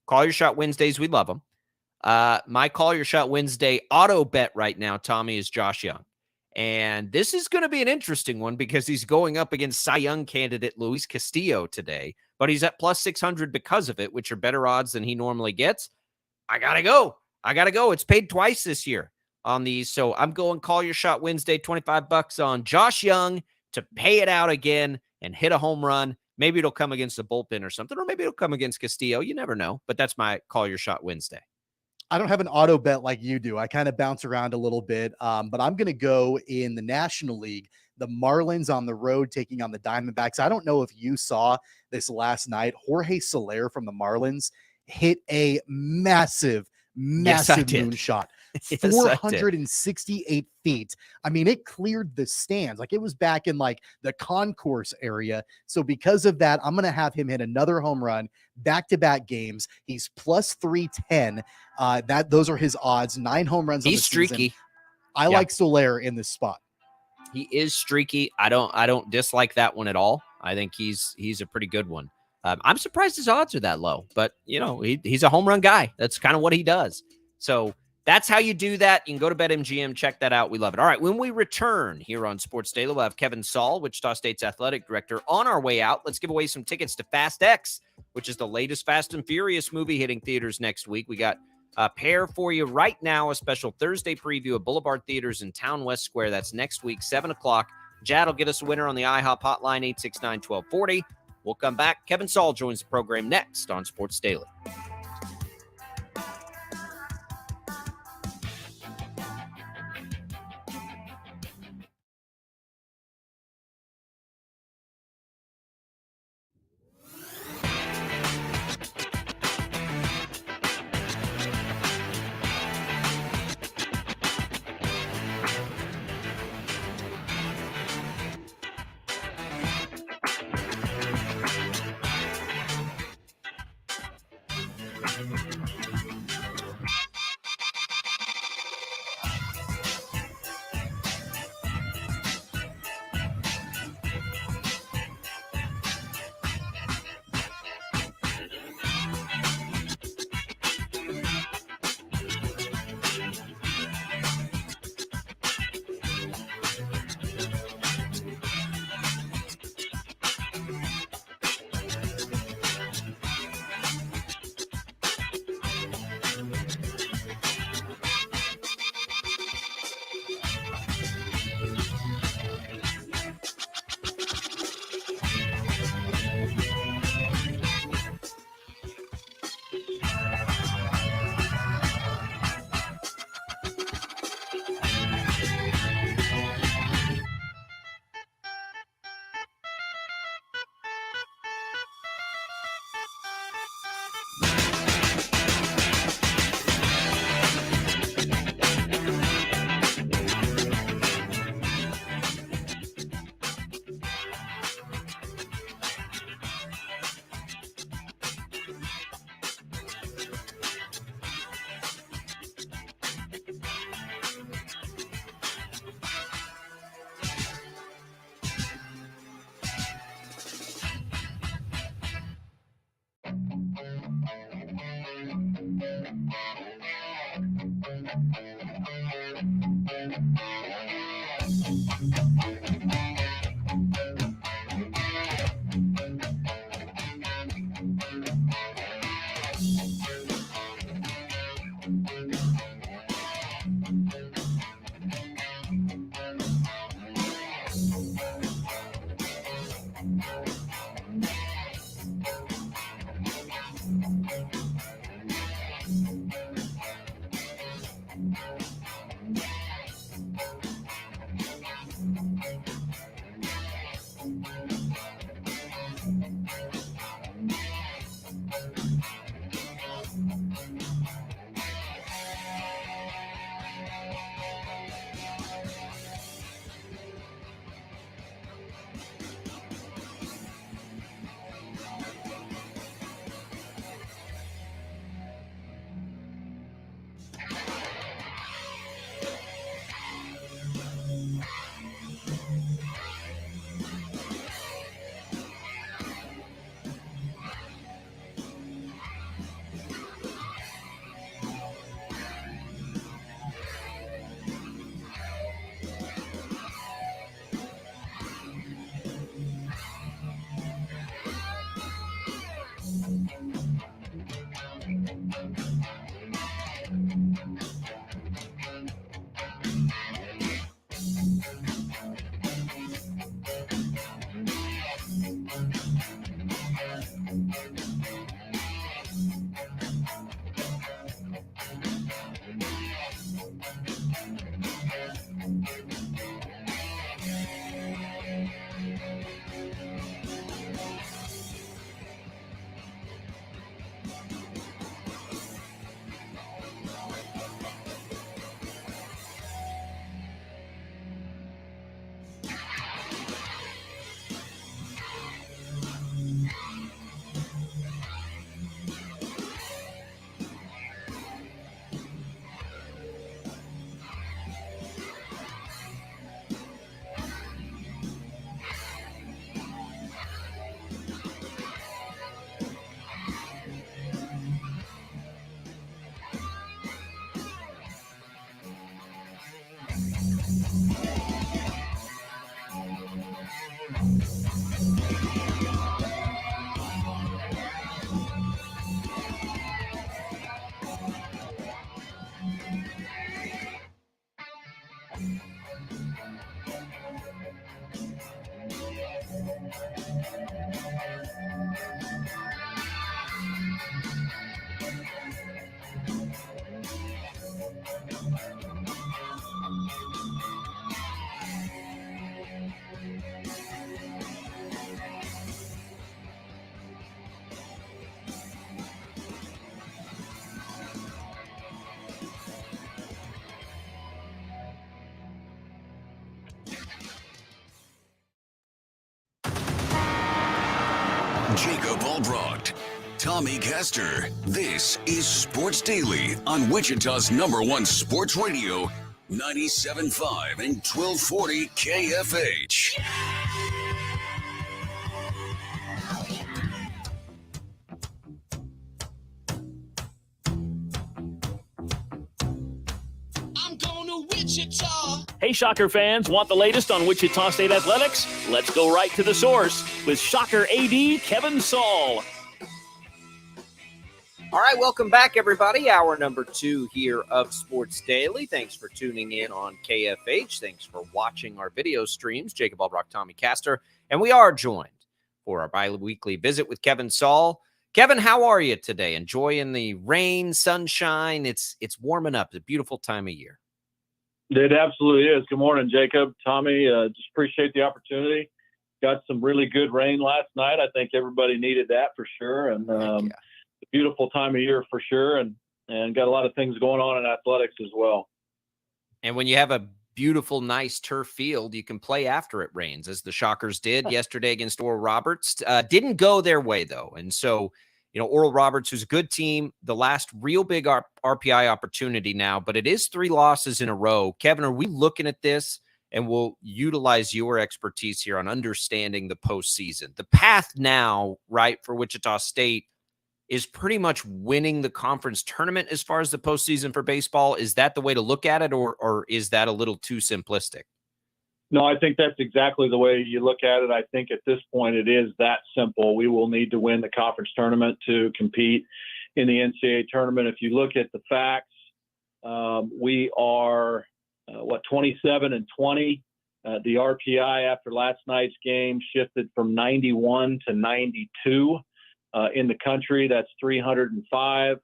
Call Your Shot Wednesdays. We love them. My Call Your Shot Wednesday auto bet right now, Tommy, is Josh Young. And this is going to be an interesting one because he's going up against Cy Young candidate Luis Castillo today. But he's at plus 600 because of it, which are better odds than he normally gets. I got to go. It's paid twice this year on these. So I'm going Call Your Shot Wednesday, $25 on Josh Young to pay it out again and hit a home run. Maybe it'll come against the bullpen or something, or maybe it'll come against Castillo. You never know, but that's my Call Your Shot Wednesday. I don't have an auto bet like you do. I kind of bounce around a little bit, but I'm going to go in the National League. The Marlins on the road taking on the Diamondbacks. I don't know if you saw this last night. Jorge Soler from the Marlins hit a massive moonshot. Yes, I did. 468 feet. I mean, it cleared the stands. Like, it was back in like the concourse area. So because of that, I'm going to have him hit another home run back-to-back games. He's plus 310. Those are his odds. 9 home runs. He's streaky. I like Soler in this spot. He is streaky. I don't dislike that one at all. I think he's a pretty good one. I'm surprised his odds are that low, but he's a home run guy. That's kind of what he does. So that's how you do that. You can go to BetMGM, check that out. We love it. All right, when we return here on Sports Daily, we'll have Kevin Saul, Wichita State's athletic director, on our way out. Let's give away some tickets to Fast X, which is the latest Fast and Furious movie hitting theaters next week. We got a pair for you right now, a special Thursday preview of Boulevard Theaters in Town West Square. That's next week, 7 o'clock. Jad will get us a winner on the IHOP hotline, 869-1240. We'll come back. Kevin Saul joins the program next on Sports Daily. Jacob Albracht, Tommy Castor. This is Sports Daily on Wichita's #1 sports radio, 97.5 and 1240 KFH. Hey, Shocker fans, want the latest on Wichita State athletics? Let's go right to the source with Shocker AD Kevin Saul. All right, welcome back, everybody. Hour number 2 here of Sports Daily. Thanks for tuning in on KFH. Thanks for watching our video streams. Jacob Albracht, Tommy Castor, and we are joined for our bi-weekly visit with Kevin Saul. Kevin, how are you today? Enjoying the rain, sunshine? It's warming up. It's a beautiful time of year. It absolutely is. Good morning, Jacob, Tommy. Just appreciate the opportunity. Got some really good rain last night. I think everybody needed that for sure. And a beautiful time of year for sure. And got a lot of things going on in athletics as well. And when you have a beautiful, nice turf field, you can play after it rains, as the Shockers did yesterday against Oral Roberts. Didn't go their way, though. And so, Oral Roberts, who's a good team, the last real big RPI opportunity now, but it is 3 losses in a row. Kevin, are we looking at this, and we'll utilize your expertise here on understanding the postseason? The path now, right, for Wichita State is pretty much winning the conference tournament as far as the postseason for baseball. Is that the way to look at it, or is that a little too simplistic? No, I think that's exactly the way you look at it. I think at this point it is that simple. We will need to win the conference tournament to compete in the NCAA tournament. If you look at the facts, we are 27-20. The RPI after last night's game shifted from 91 to 92 in the country. That's 305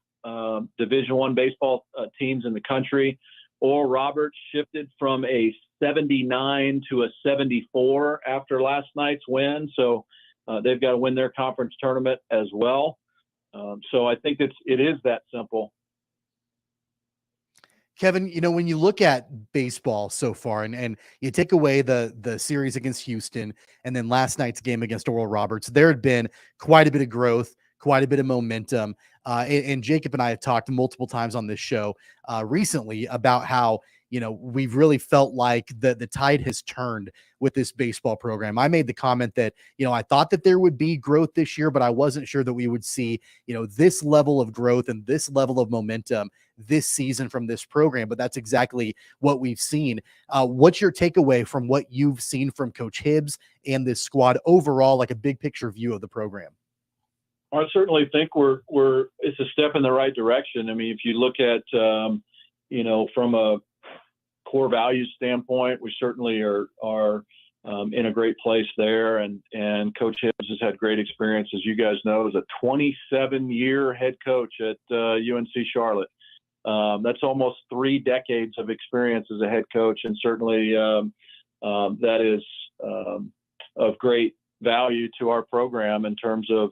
Division I baseball teams in the country. Oral Roberts shifted from a 79 to a 74 after last night's win. So they've got to win their conference tournament as well. So I think it is that simple. Kevin, when you look at baseball so far and you take away the series against Houston and then last night's game against Oral Roberts, there had been quite a bit of growth, quite a bit of momentum. And Jacob and I have talked multiple times on this show recently about how, we've really felt like the tide has turned with this baseball program. I made the comment that, I thought that there would be growth this year, but I wasn't sure that we would see, this level of growth and this level of momentum this season from this program. But that's exactly what we've seen. What's your takeaway from what you've seen from Coach Hibbs and this squad overall, like a big picture view of the program? I certainly think it's a step in the right direction. I mean, if you look at, from a core values standpoint, we certainly are in a great place there. And Coach Hibbs has had great experience, as you guys know, as a 27-year head coach at UNC Charlotte. That's almost 3 decades of experience as a head coach. And certainly that is of great value to our program in terms of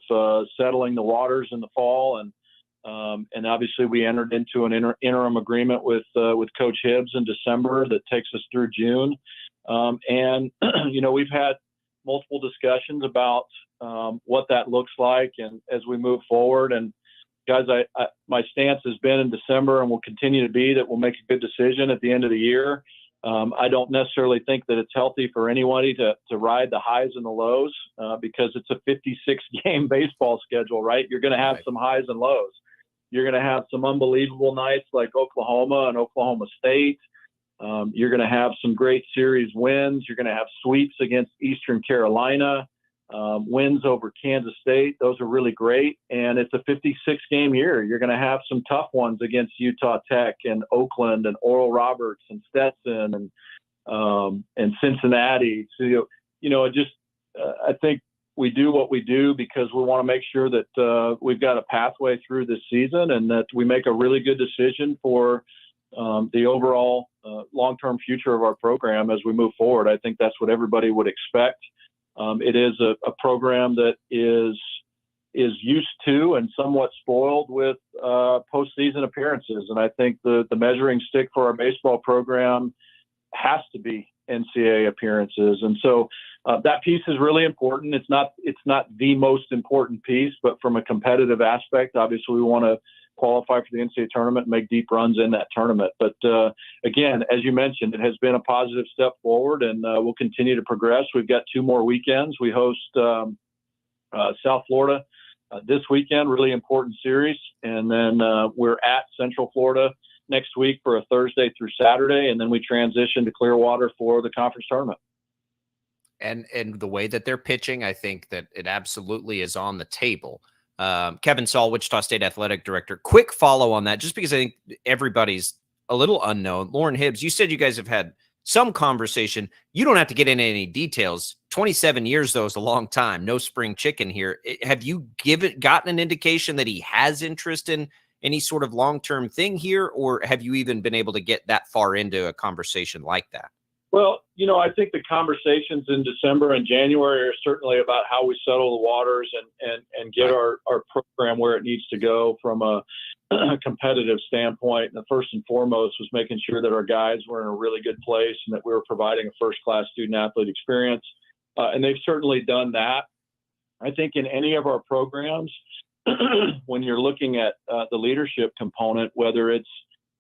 settling the waters in the fall. And obviously we entered into an interim agreement with Coach Hibbs in December that takes us through June. And, we've had multiple discussions about what that looks like and as we move forward. And guys, my stance has been in December and will continue to be that we'll make a good decision at the end of the year. I don't necessarily think that it's healthy for anybody to ride the highs and the lows because it's a 56-game baseball schedule, right? You're going to have some highs and lows. You're going to have some unbelievable nights like Oklahoma and Oklahoma State. You're going to have some great series wins. You're going to have sweeps against Eastern Carolina, wins over Kansas State. Those are really great. And it's a 56-game year. You're going to have some tough ones against Utah Tech and Oakland and Oral Roberts and Stetson and Cincinnati. So, I think we do what we do because we want to make sure that we've got a pathway through this season and that we make a really good decision for the overall long-term future of our program as we move forward. I think that's what everybody would expect. It is a program that is used to and somewhat spoiled with postseason appearances. And I think the measuring stick for our baseball program has to be NCAA appearances. And so that piece is really important. It's not the most important piece, but from a competitive aspect, obviously we want to qualify for the NCAA tournament and make deep runs in that tournament. But again, as you mentioned, it has been a positive step forward, and we'll continue to progress. We've got 2 more weekends. We host South Florida this weekend, really important series. And then we're at Central Florida next week for a Thursday through Saturday. And then we transition to Clearwater for the conference tournament. And the way that they're pitching, I think that it absolutely is on the table. Kevin Saul, Wichita State Athletic Director, quick follow on that, just because I think everybody's a little unknown. Lauren Hibbs, you said you guys have had some conversation. You don't have to get into any details. 27 years, though, is a long time. No spring chicken here. Have you gotten an indication that he has interest in any sort of long-term thing here, or have you even been able to get that far into a conversation like that? Well, I think the conversations in December and January are certainly about how we settle the waters and get our program where it needs to go from a competitive standpoint. And the first and foremost was making sure that our guys were in a really good place and that we were providing a first-class student-athlete experience. And they've certainly done that. I think in any of our programs, when you're looking at the leadership component, whether it's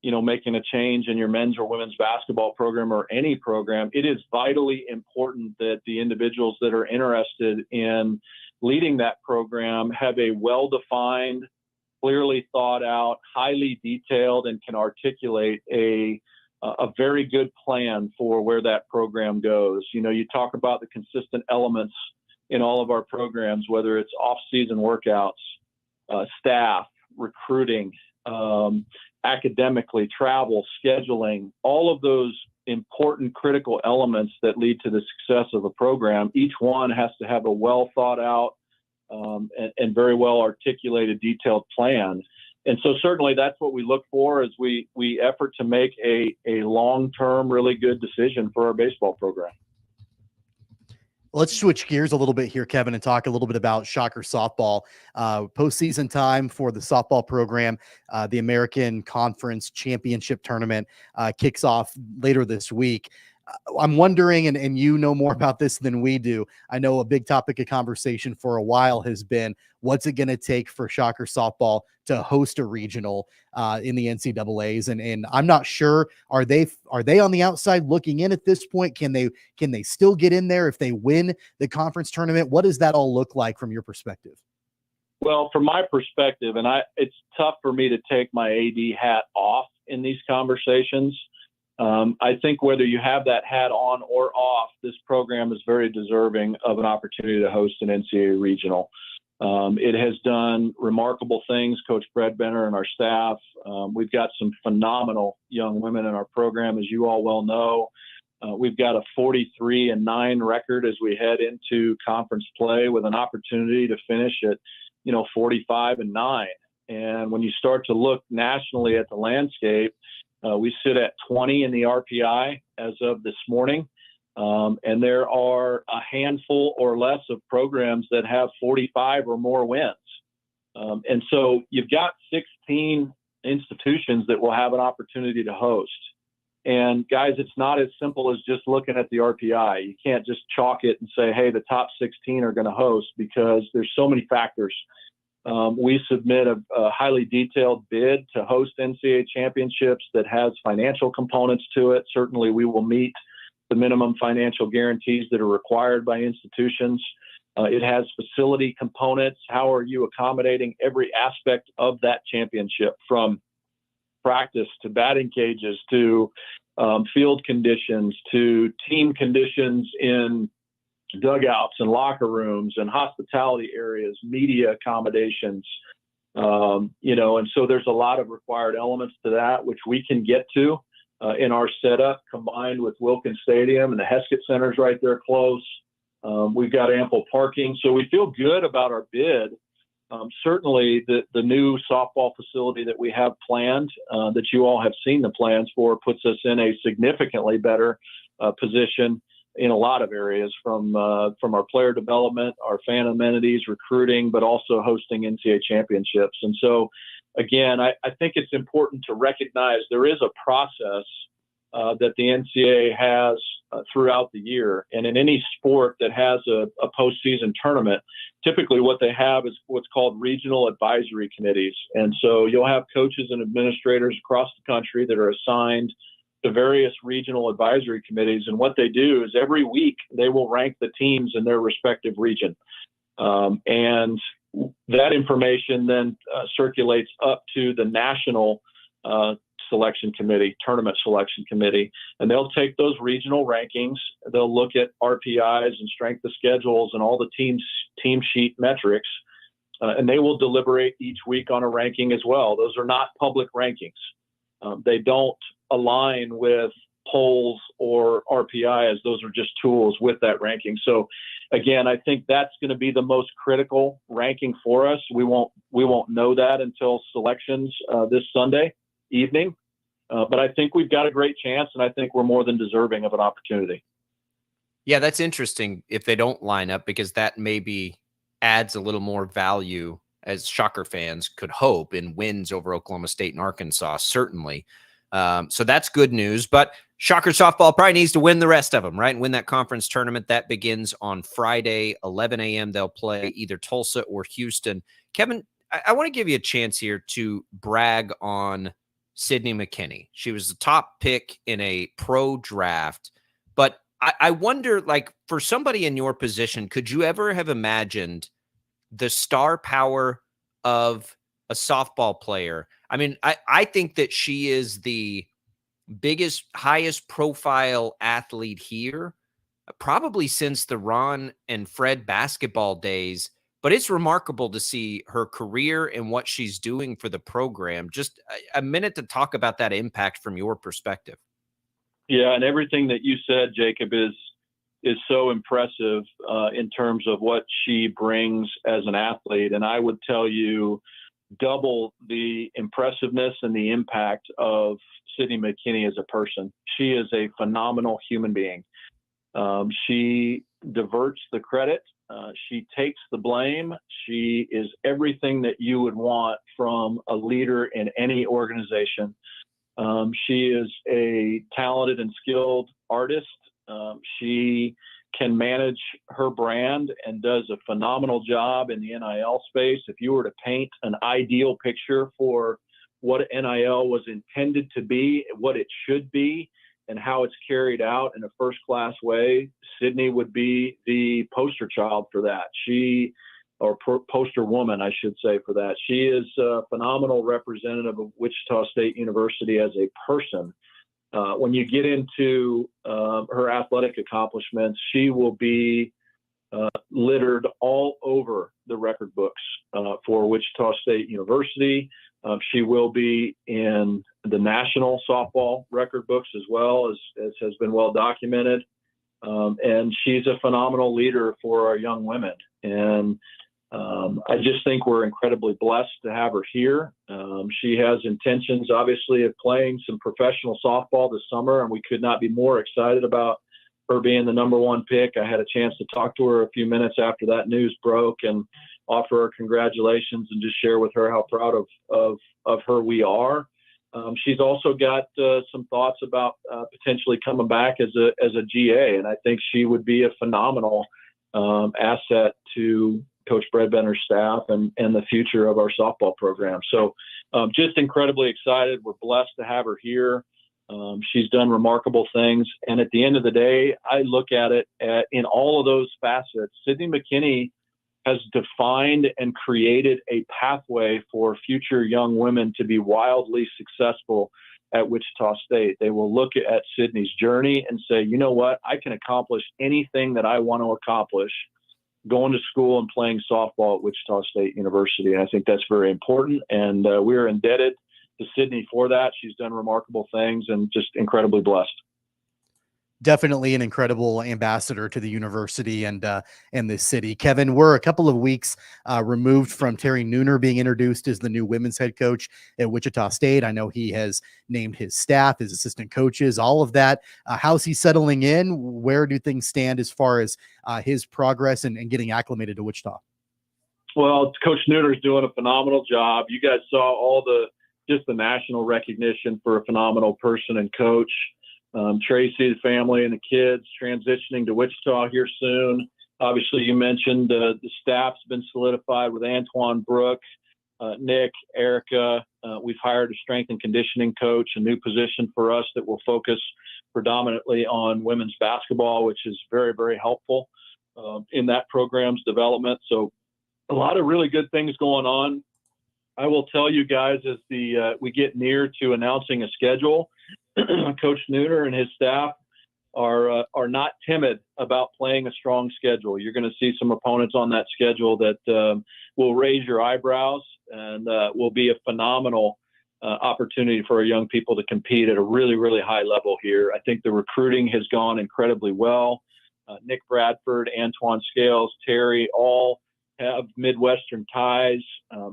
making a change in your men's or women's basketball program or any program, it is vitally important that the individuals that are interested in leading that program have a well-defined, clearly thought out, highly detailed, and can articulate a very good plan for where that program goes. You talk about the consistent elements in all of our programs, whether it's off-season workouts, staff, recruiting, academically, travel, scheduling, all of those important critical elements that lead to the success of a program. Each one has to have a well thought out and very well articulated, detailed plan. And so certainly that's what we look for as we effort to make a long-term, really good decision for our baseball program. Let's switch gears a little bit here, Kevin, and talk a little bit about Shocker softball. Postseason time for the softball program. The American Conference Championship Tournament kicks off later this week. I'm wondering, and you know more about this than we do. I know a big topic of conversation for a while has been, what's it going to take for Shocker softball to host a regional in the NCAAs? And I'm not sure. Are they on the outside looking in at this point? Can they still get in there if they win the conference tournament? What does that all look like from your perspective? Well, from my perspective, and it's tough for me to take my AD hat off in these conversations. I think whether you have that hat on or off, this program is very deserving of an opportunity to host an NCAA regional. It has done remarkable things, Coach Brad Benner and our staff. We've got some phenomenal young women in our program, as you all well know. We've got a 43-9 record as we head into conference play with an opportunity to finish at, 45-9. And when you start to look nationally at the landscape, we sit at 20 in the RPI as of this morning. And there are a handful or less of programs that have 45 or more wins. And so you've got 16 institutions that will have an opportunity to host. And guys, it's not as simple as just looking at the RPI. You can't just chalk it and say, hey, the top 16 are going to host, because there's so many factors. We submit a highly detailed bid to host NCAA championships that has financial components to it. Certainly we will meet the minimum financial guarantees that are required by institutions. It has facility components. How are you accommodating every aspect of that championship, from practice to batting cages to field conditions to team conditions in dugouts and locker rooms and hospitality areas, media accommodations, and so there's a lot of required elements to that, which we can get to in our setup, combined with Wilkins Stadium, and the Heskett Center's right there close. We've got ample parking, so we feel good about our bid. Certainly the new softball facility that we have planned, that you all have seen the plans for, puts us in a significantly better position in a lot of areas, from our player development, our fan amenities, recruiting, but also hosting NCAA championships. And so, again, I think it's important to recognize there is a process that the NCAA has throughout the year. And in any sport that has a postseason tournament, typically what they have is what's called regional advisory committees. And so you'll have coaches and administrators across the country that are assigned to various regional advisory committees. And what they do is every week they will rank the teams in their respective region. And that information then circulates up to the national selection committee, tournament selection committee, and they'll take those regional rankings. They'll look at RPIs and strength of schedules and all the team sheet metrics, and they will deliberate each week on a ranking as well. Those are not public rankings. They don't align with polls or RPIs. Those are just tools with that ranking. So again, I think that's going to be the most critical ranking for us. We won't know that until selections this Sunday evening. But I think we've got a great chance, and I think we're more than deserving of an opportunity. Yeah, that's interesting if they don't line up, because that maybe adds a little more value, as Shocker fans could hope, in wins over Oklahoma State and Arkansas, certainly. So that's good news. But Shocker softball probably needs to win the rest of them, right? And win that conference tournament. That begins on Friday, 11 a.m. They'll play either Tulsa or Houston. Kevin, I want to give you a chance here to brag on Sydney McKinney. She was the top pick in a pro draft. But I wonder, like, for somebody in your position, could you ever have imagined the star power of a softball player? I mean, I think that she is the biggest, highest profile athlete here, probably since the Ron and Fred basketball days. But it's remarkable to see her career and what she's doing for the program. Just a minute to talk about that impact from your perspective. Yeah, and everything that you said, Jacob, is so impressive in terms of what she brings as an athlete. And I would tell you, double the impressiveness and the impact of Sydney McKinney as a person. She is a phenomenal human being. She diverts the credit. She takes the blame. She is everything that you would want from a leader in any organization. She is a talented and skilled artist. She can manage her brand and does a phenomenal job in the NIL space. If you were to paint an ideal picture for what NIL was intended to be, what it should be, and how it's carried out in a first-class way, Sydney would be the poster child for that. Poster woman, I should say, for that. She is a phenomenal representative of Wichita State University as a person. When you get into her athletic accomplishments, she will be littered all over the record books for Wichita State University. She will be in the national softball record books as well, as has been well documented. And she's a phenomenal leader for our young women. And I just think we're incredibly blessed to have her here. She has intentions, obviously, of playing some professional softball this summer, and we could not be more excited about her being the number one pick. I had a chance to talk to her a few minutes after that news broke and offer her congratulations and just share with her how proud of her we are. She's also got some thoughts about potentially coming back as a GA, and I think she would be a phenomenal asset to Coach Bredbender's staff and the future of our softball program. So just incredibly excited. We're blessed to have her here. She's done remarkable things. And at the end of the day, I look at it in all of those facets. Sydney McKinney has defined and created a pathway for future young women to be wildly successful at Wichita State. They will look at Sydney's journey and say, you know what, I can accomplish anything that I want to accomplish going to school and playing softball at Wichita State University. And I think that's very important. And we're indebted to Sydney for that. She's done remarkable things and just incredibly blessed. Definitely an incredible ambassador to the university and the city. Kevin, we're a couple of weeks removed from Terry Nooner being introduced as the new women's head coach at Wichita State. I know he has named his staff, his assistant coaches, all of that. How's he settling in? Where do things stand as far as his progress and getting acclimated to Wichita? Well, Coach Nooner's doing a phenomenal job. You guys saw all the national recognition for a phenomenal person and coach. Tracy, the family, and the kids transitioning to Wichita here soon. Obviously, you mentioned the staff's been solidified with Antoine Brooke, Nick, Erica. We've hired a strength and conditioning coach, a new position for us that will focus predominantly on women's basketball, which is very, very helpful in that program's development. So a lot of really good things going on. I will tell you guys, as we get near to announcing a schedule, Coach Nooner and his staff are not timid about playing a strong schedule. You're going to see some opponents on that schedule that will raise your eyebrows and will be a phenomenal opportunity for our young people to compete at a really, really high level here. I think the recruiting has gone incredibly well. Nick Bradford, Antoine Scales, Terry, all have Midwestern ties.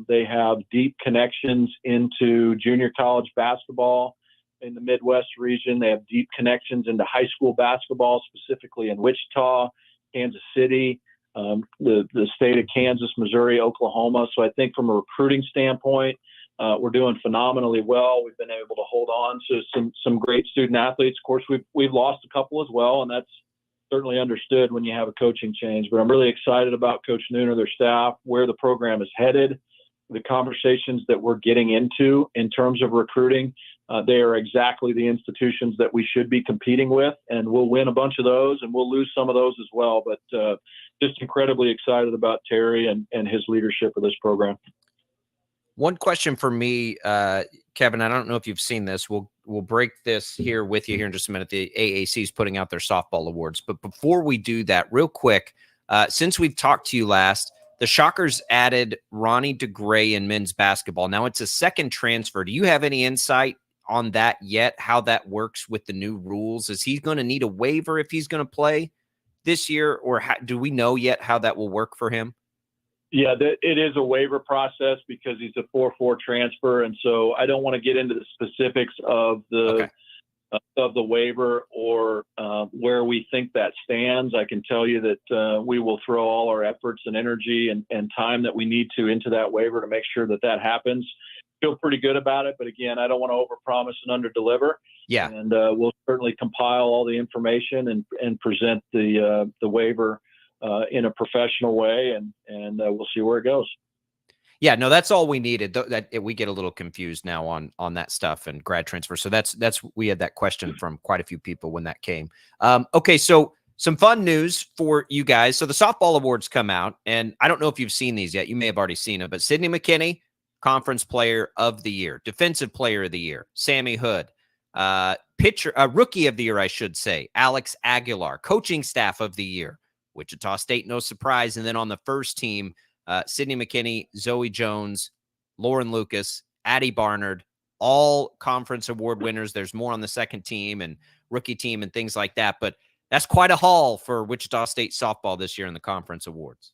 They have deep connections into junior college basketball in the Midwest region. They have deep connections into high school basketball, specifically in Wichita, Kansas City, the state of Kansas, Missouri, Oklahoma. So I think from a recruiting standpoint, we're doing phenomenally well. We've been able to hold on to some great student athletes. Of course, we've lost a couple as well, and that's certainly understood when you have a coaching change. But I'm really excited about Coach Nooner, their staff, where the program is headed, the conversations that we're getting into in terms of recruiting. They are exactly the institutions that we should be competing with, and we'll win a bunch of those, and we'll lose some of those as well. But just incredibly excited about Terry and his leadership of this program. One question for me, Kevin, I don't know if you've seen this. We'll break this here with you here in just a minute. The AAC is putting out their softball awards. But before we do that, real quick, since we've talked to you last, the Shockers added Ronnie DeGray in men's basketball. Now it's a second transfer. Do you have any insight on that yet, how that works with the new rules? Is he going to need a waiver if he's going to play this year, or do we know yet how that will work for him? Yeah, it is a waiver process because he's a 4-4 transfer, and so I don't want to get into the specifics of the waiver or where we think that stands. I can tell you that we will throw all our efforts and energy and time that we need to into that waiver to make sure that happens. Feel pretty good about it, but again, I don't want to overpromise and underdeliver. Yeah, and we'll certainly compile all the information and present the waiver in a professional way, and we'll see where it goes. Yeah, no, that's all we needed. That we get a little confused now on that stuff and grad transfer. So that's we had that question from quite a few people when that came. Okay, so some fun news for you guys. So the softball awards come out, and I don't know if you've seen these yet. You may have already seen them, but Sydney McKinney, Conference Player of the Year, Defensive Player of the Year, Sammy Hood, Rookie of the Year, I should say, Alex Aguilar, Coaching Staff of the Year, Wichita State, no surprise. And then on the first team, Sydney McKinney, Zoe Jones, Lauren Lucas, Addie Barnard, all conference award winners. There's more on the second team and rookie team and things like that. But that's quite a haul for Wichita State softball this year in the conference awards.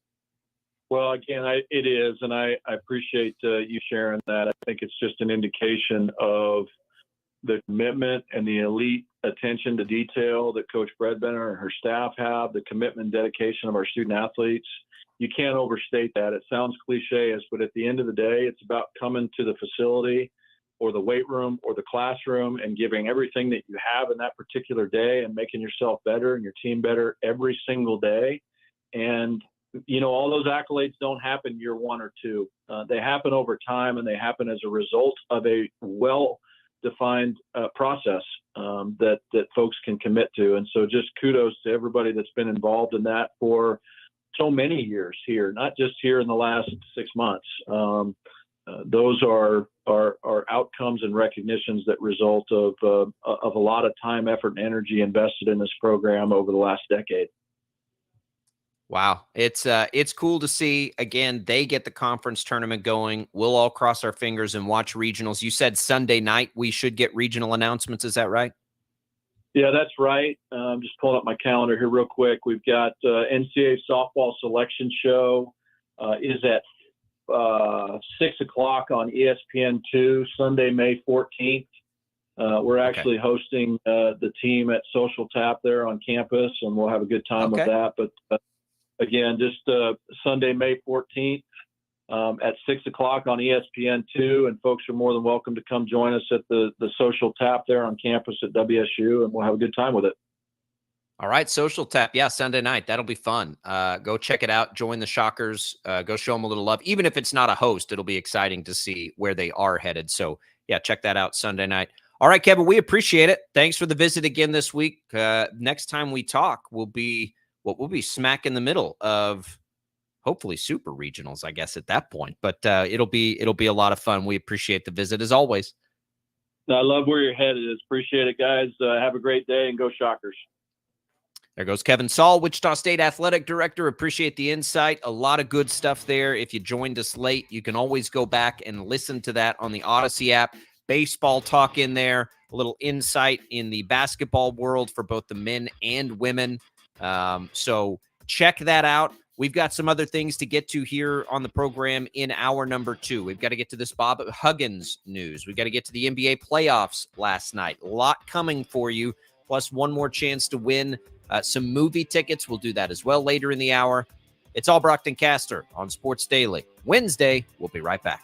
Well, again, it is, and I appreciate you sharing that. I think it's just an indication of the commitment and the elite attention to detail that Coach Bredbender and her staff have, the commitment and dedication of our student athletes. You can't overstate that. It sounds cliche, but at the end of the day, it's about coming to the facility or the weight room or the classroom and giving everything that you have in that particular day and making yourself better and your team better every single day. And all those accolades don't happen year one or two. They happen over time, and they happen as a result of a well-defined process that folks can commit to. And so just kudos to everybody that's been involved in that for so many years here, not just here in the last 6 months. Those are outcomes and recognitions that result of a lot of time, effort, and energy invested in this program over the last decade. Wow. It's cool to see. Again, they get the conference tournament going. We'll all cross our fingers and watch regionals. You said Sunday night we should get regional announcements. Is that right? Yeah, that's right. I'm just pulling up my calendar here real quick. We've got NCAA softball selection show is at 6 o'clock on ESPN2, Sunday, May 14th. We're actually hosting the team at Social Tap there on campus, and we'll have a good time with that. But again, just Sunday, May 14th, at 6 o'clock on ESPN2, and folks are more than welcome to come join us at the social tap there on campus at WSU, and we'll have a good time with it. All right, social tap. Yeah, Sunday night. That'll be fun. Go check it out. Join the Shockers. Go show them a little love. Even if it's not a host, it'll be exciting to see where they are headed. So, yeah, check that out Sunday night. All right, Kevin, we appreciate it. Thanks for the visit again this week. Next time we talk, we'll be smack in the middle of hopefully super regionals, I guess, at that point. But it'll be a lot of fun. We appreciate the visit as always. I love where your head is. Appreciate it, guys. Have a great day and go Shockers. There goes Kevin Saul, Wichita State Athletic Director. Appreciate the insight. A lot of good stuff there. If you joined us late, you can always go back and listen to that on the Odyssey app. Baseball talk in there, a little insight in the basketball world for both the men and women. So check that out. We've got some other things to get to here on the program in hour number 2. We've got to get to this Bob Huggins news. We've got to get to the NBA playoffs last night. A lot coming for you, plus one more chance to win some movie tickets. We'll do that as well later in the hour. It's Albracht and Castor on Sports Daily. Wednesday, we'll be right back.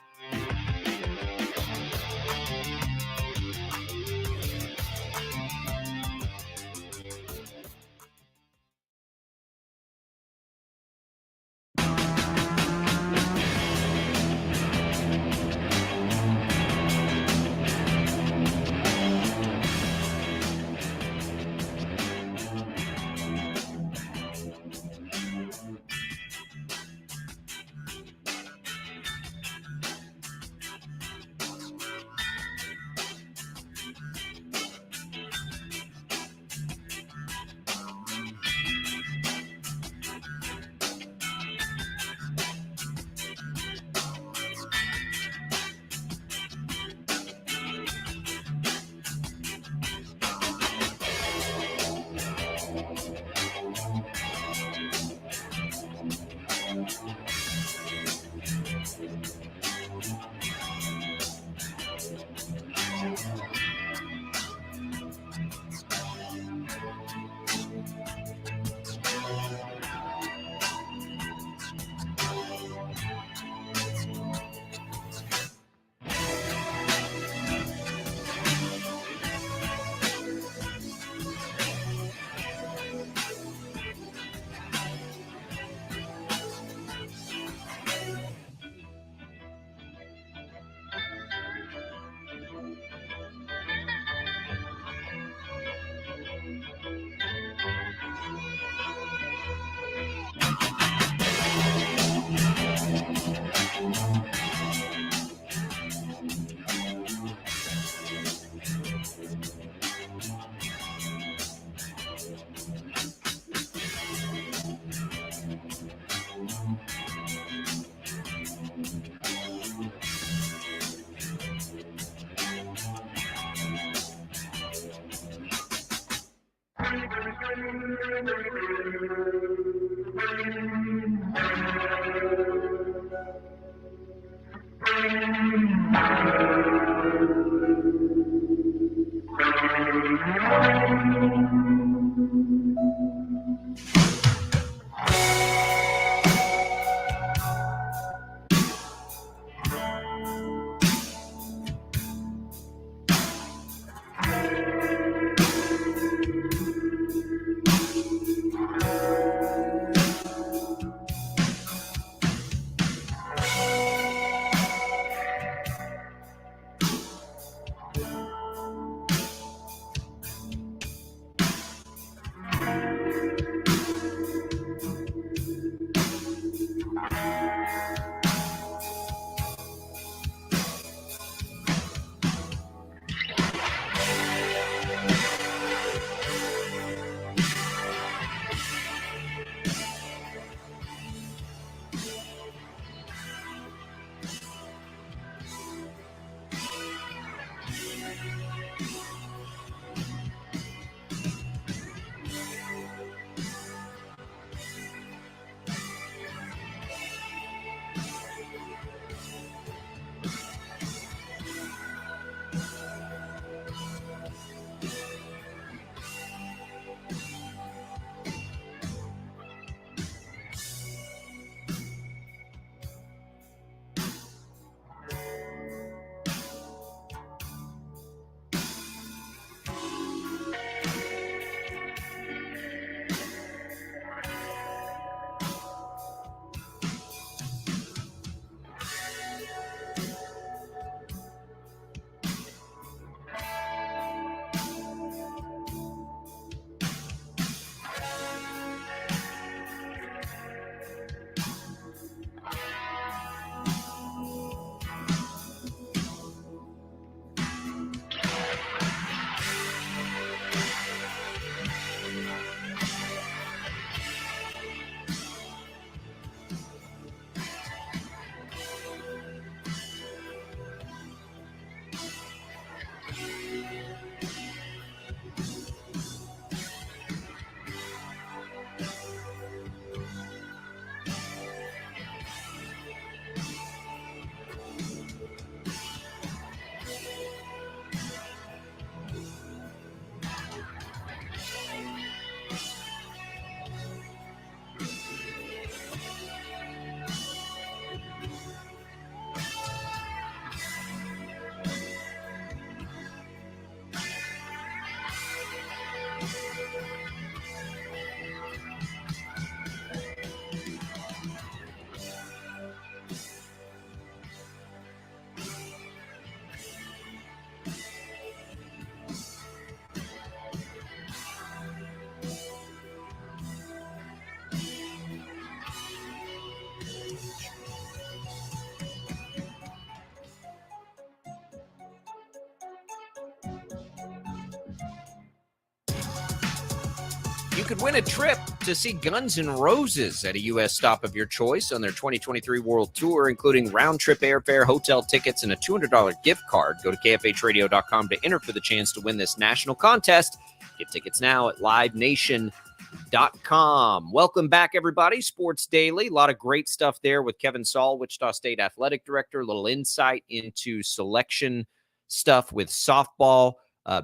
could win a trip to see Guns N' Roses at a U.S. stop of your choice on their 2023 World Tour, including round-trip airfare, hotel tickets, and a $200 gift card. Go to kfhradio.com to enter for the chance to win this national contest. Get tickets now at livenation.com. Welcome back, everybody. Sports Daily. A lot of great stuff there with Kevin Saul, Wichita State Athletic Director. A little insight into selection stuff with softball,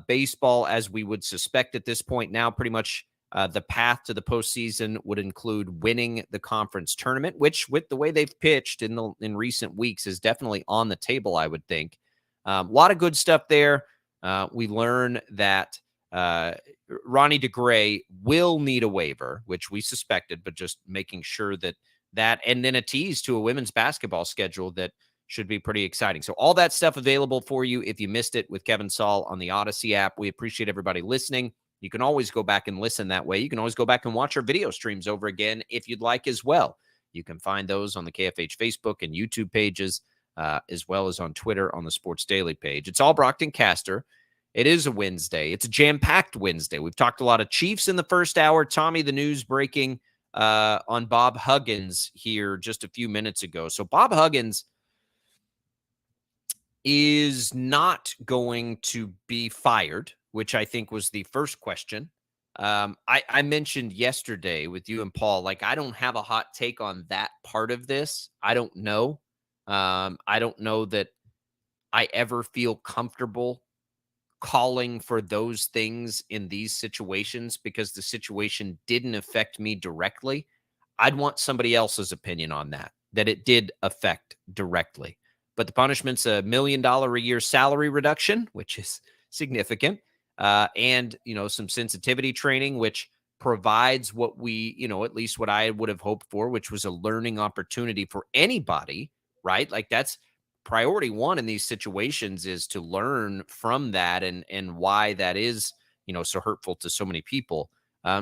baseball, as we would suspect at this point now. Pretty much the path to the postseason would include winning the conference tournament, which, with the way they've pitched in recent weeks, is definitely on the table, I would think. A lot of good stuff there. We learn that Ronnie DeGray will need a waiver, which we suspected, but just making sure that, and then a tease to a women's basketball schedule that should be pretty exciting. So all that stuff available for you if you missed it with Kevin Saul on the Odyssey app. We appreciate everybody listening. You can always go back and listen that way. You can always go back and watch our video streams over again if you'd like as well. You can find those on the KFH Facebook and YouTube pages, as well as on Twitter on the Sports Daily page. It's Albracht and Castor. It is a Wednesday. It's a jam-packed Wednesday. We've talked a lot of Chiefs in the first hour. Tommy, the news breaking on Bob Huggins here just a few minutes ago. So Bob Huggins is not going to be fired, which I think was the first question. I mentioned yesterday with you and Paul, like, I don't have a hot take on that part of this. I don't know. I don't know that I ever feel comfortable calling for those things in these situations because the situation didn't affect me directly. I'd want somebody else's opinion on that it did affect directly. But the punishment's $1 million a year salary reduction, which is significant, and, some sensitivity training, which provides what we, at least what I would have hoped for, which was a learning opportunity for anybody, right? Like, that's priority one in these situations, is to learn from that and why that is, so hurtful to so many people.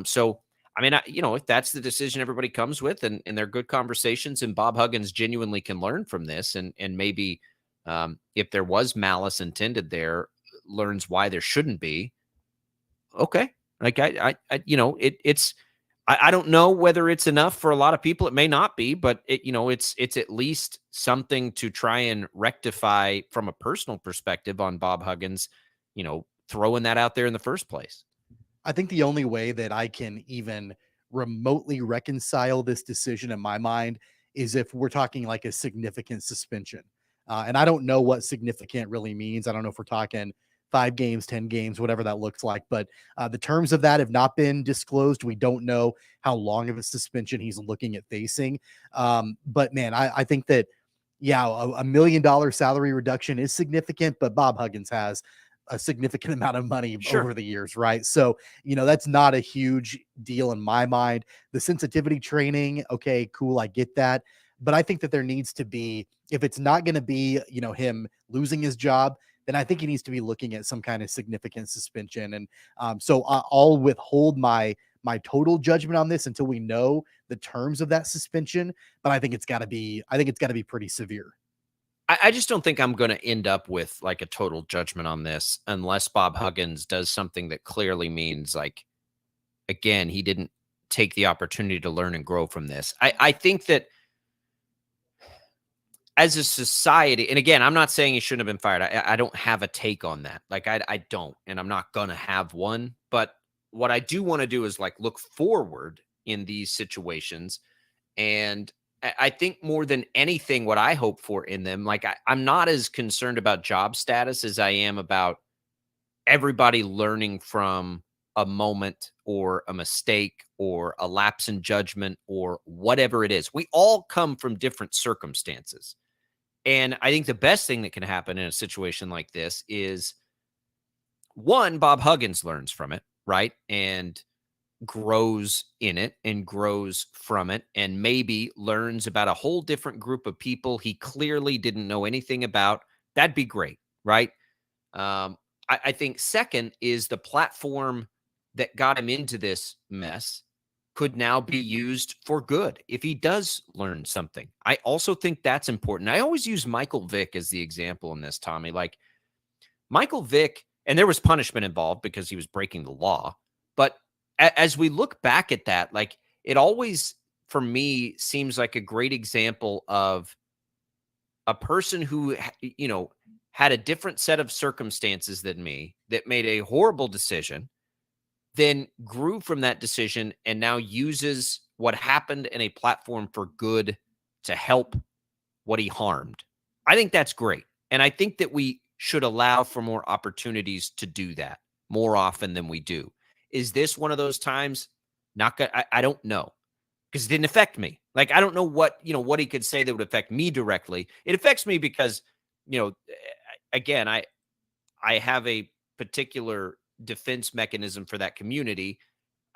So, I mean, if that's the decision everybody comes with and they're good conversations and Bob Huggins genuinely can learn from this and maybe if there was malice intended there, learns why there shouldn't be. Okay. Like I don't know whether it's enough for a lot of people. It may not be, but it's at least something to try and rectify from a personal perspective on Bob Huggins, throwing that out there in the first place. I think the only way that I can even remotely reconcile this decision in my mind is if we're talking like a significant suspension. And I don't know what significant really means. I don't know if we're talking 5 games, 10 games, whatever that looks like. But the terms of that have not been disclosed. We don't know how long of a suspension he's looking at facing. But man, I think that, yeah, $1 million salary reduction is significant, but Bob Huggins has a significant amount of money over the years, right? So, that's not a huge deal in my mind. The sensitivity training, okay, cool, I get that. But I think that there needs to be, if it's not going to be, him losing his job, then I think he needs to be looking at some kind of significant suspension. And so I'll withhold my total judgment on this until we know the terms of that suspension. But I think it's got to be pretty severe. I just don't think I'm going to end up with like a total judgment on this unless Bob Huggins does something that clearly means, like, again, he didn't take the opportunity to learn and grow from this. I think that as a society, and again, I'm not saying he shouldn't have been fired. I don't have a take on that. Like, I don't, and I'm not going to have one. But what I do want to do is like look forward in these situations. And I think more than anything, what I hope for in them, like I'm not as concerned about job status as I am about everybody learning from a moment or a mistake or a lapse in judgment or whatever it is. We all come from different circumstances. And I think the best thing that can happen in a situation like this is, one, Bob Huggins learns from it, right? And grows in it and grows from it and maybe learns about a whole different group of people he clearly didn't know anything about. That'd be great, right? I think second is the platform that got him into this mess could now be used for good if he does learn something. I also think that's important. I always use Michael Vick as the example in this, Tommy. Like, Michael Vick, and there was punishment involved because he was breaking the law, but as we look back at that, like it always, for me, seems like a great example of a person who, had a different set of circumstances than me that made a horrible decision, then grew from that decision and now uses what happened in a platform for good to help what he harmed. I think that's great. And I think that we should allow for more opportunities to do that more often than we do. Is this one of those times? Not good. I don't know, because it didn't affect me. Like, I don't know what he could say that would affect me directly. It affects me because, again, I have a particular defense mechanism for that community.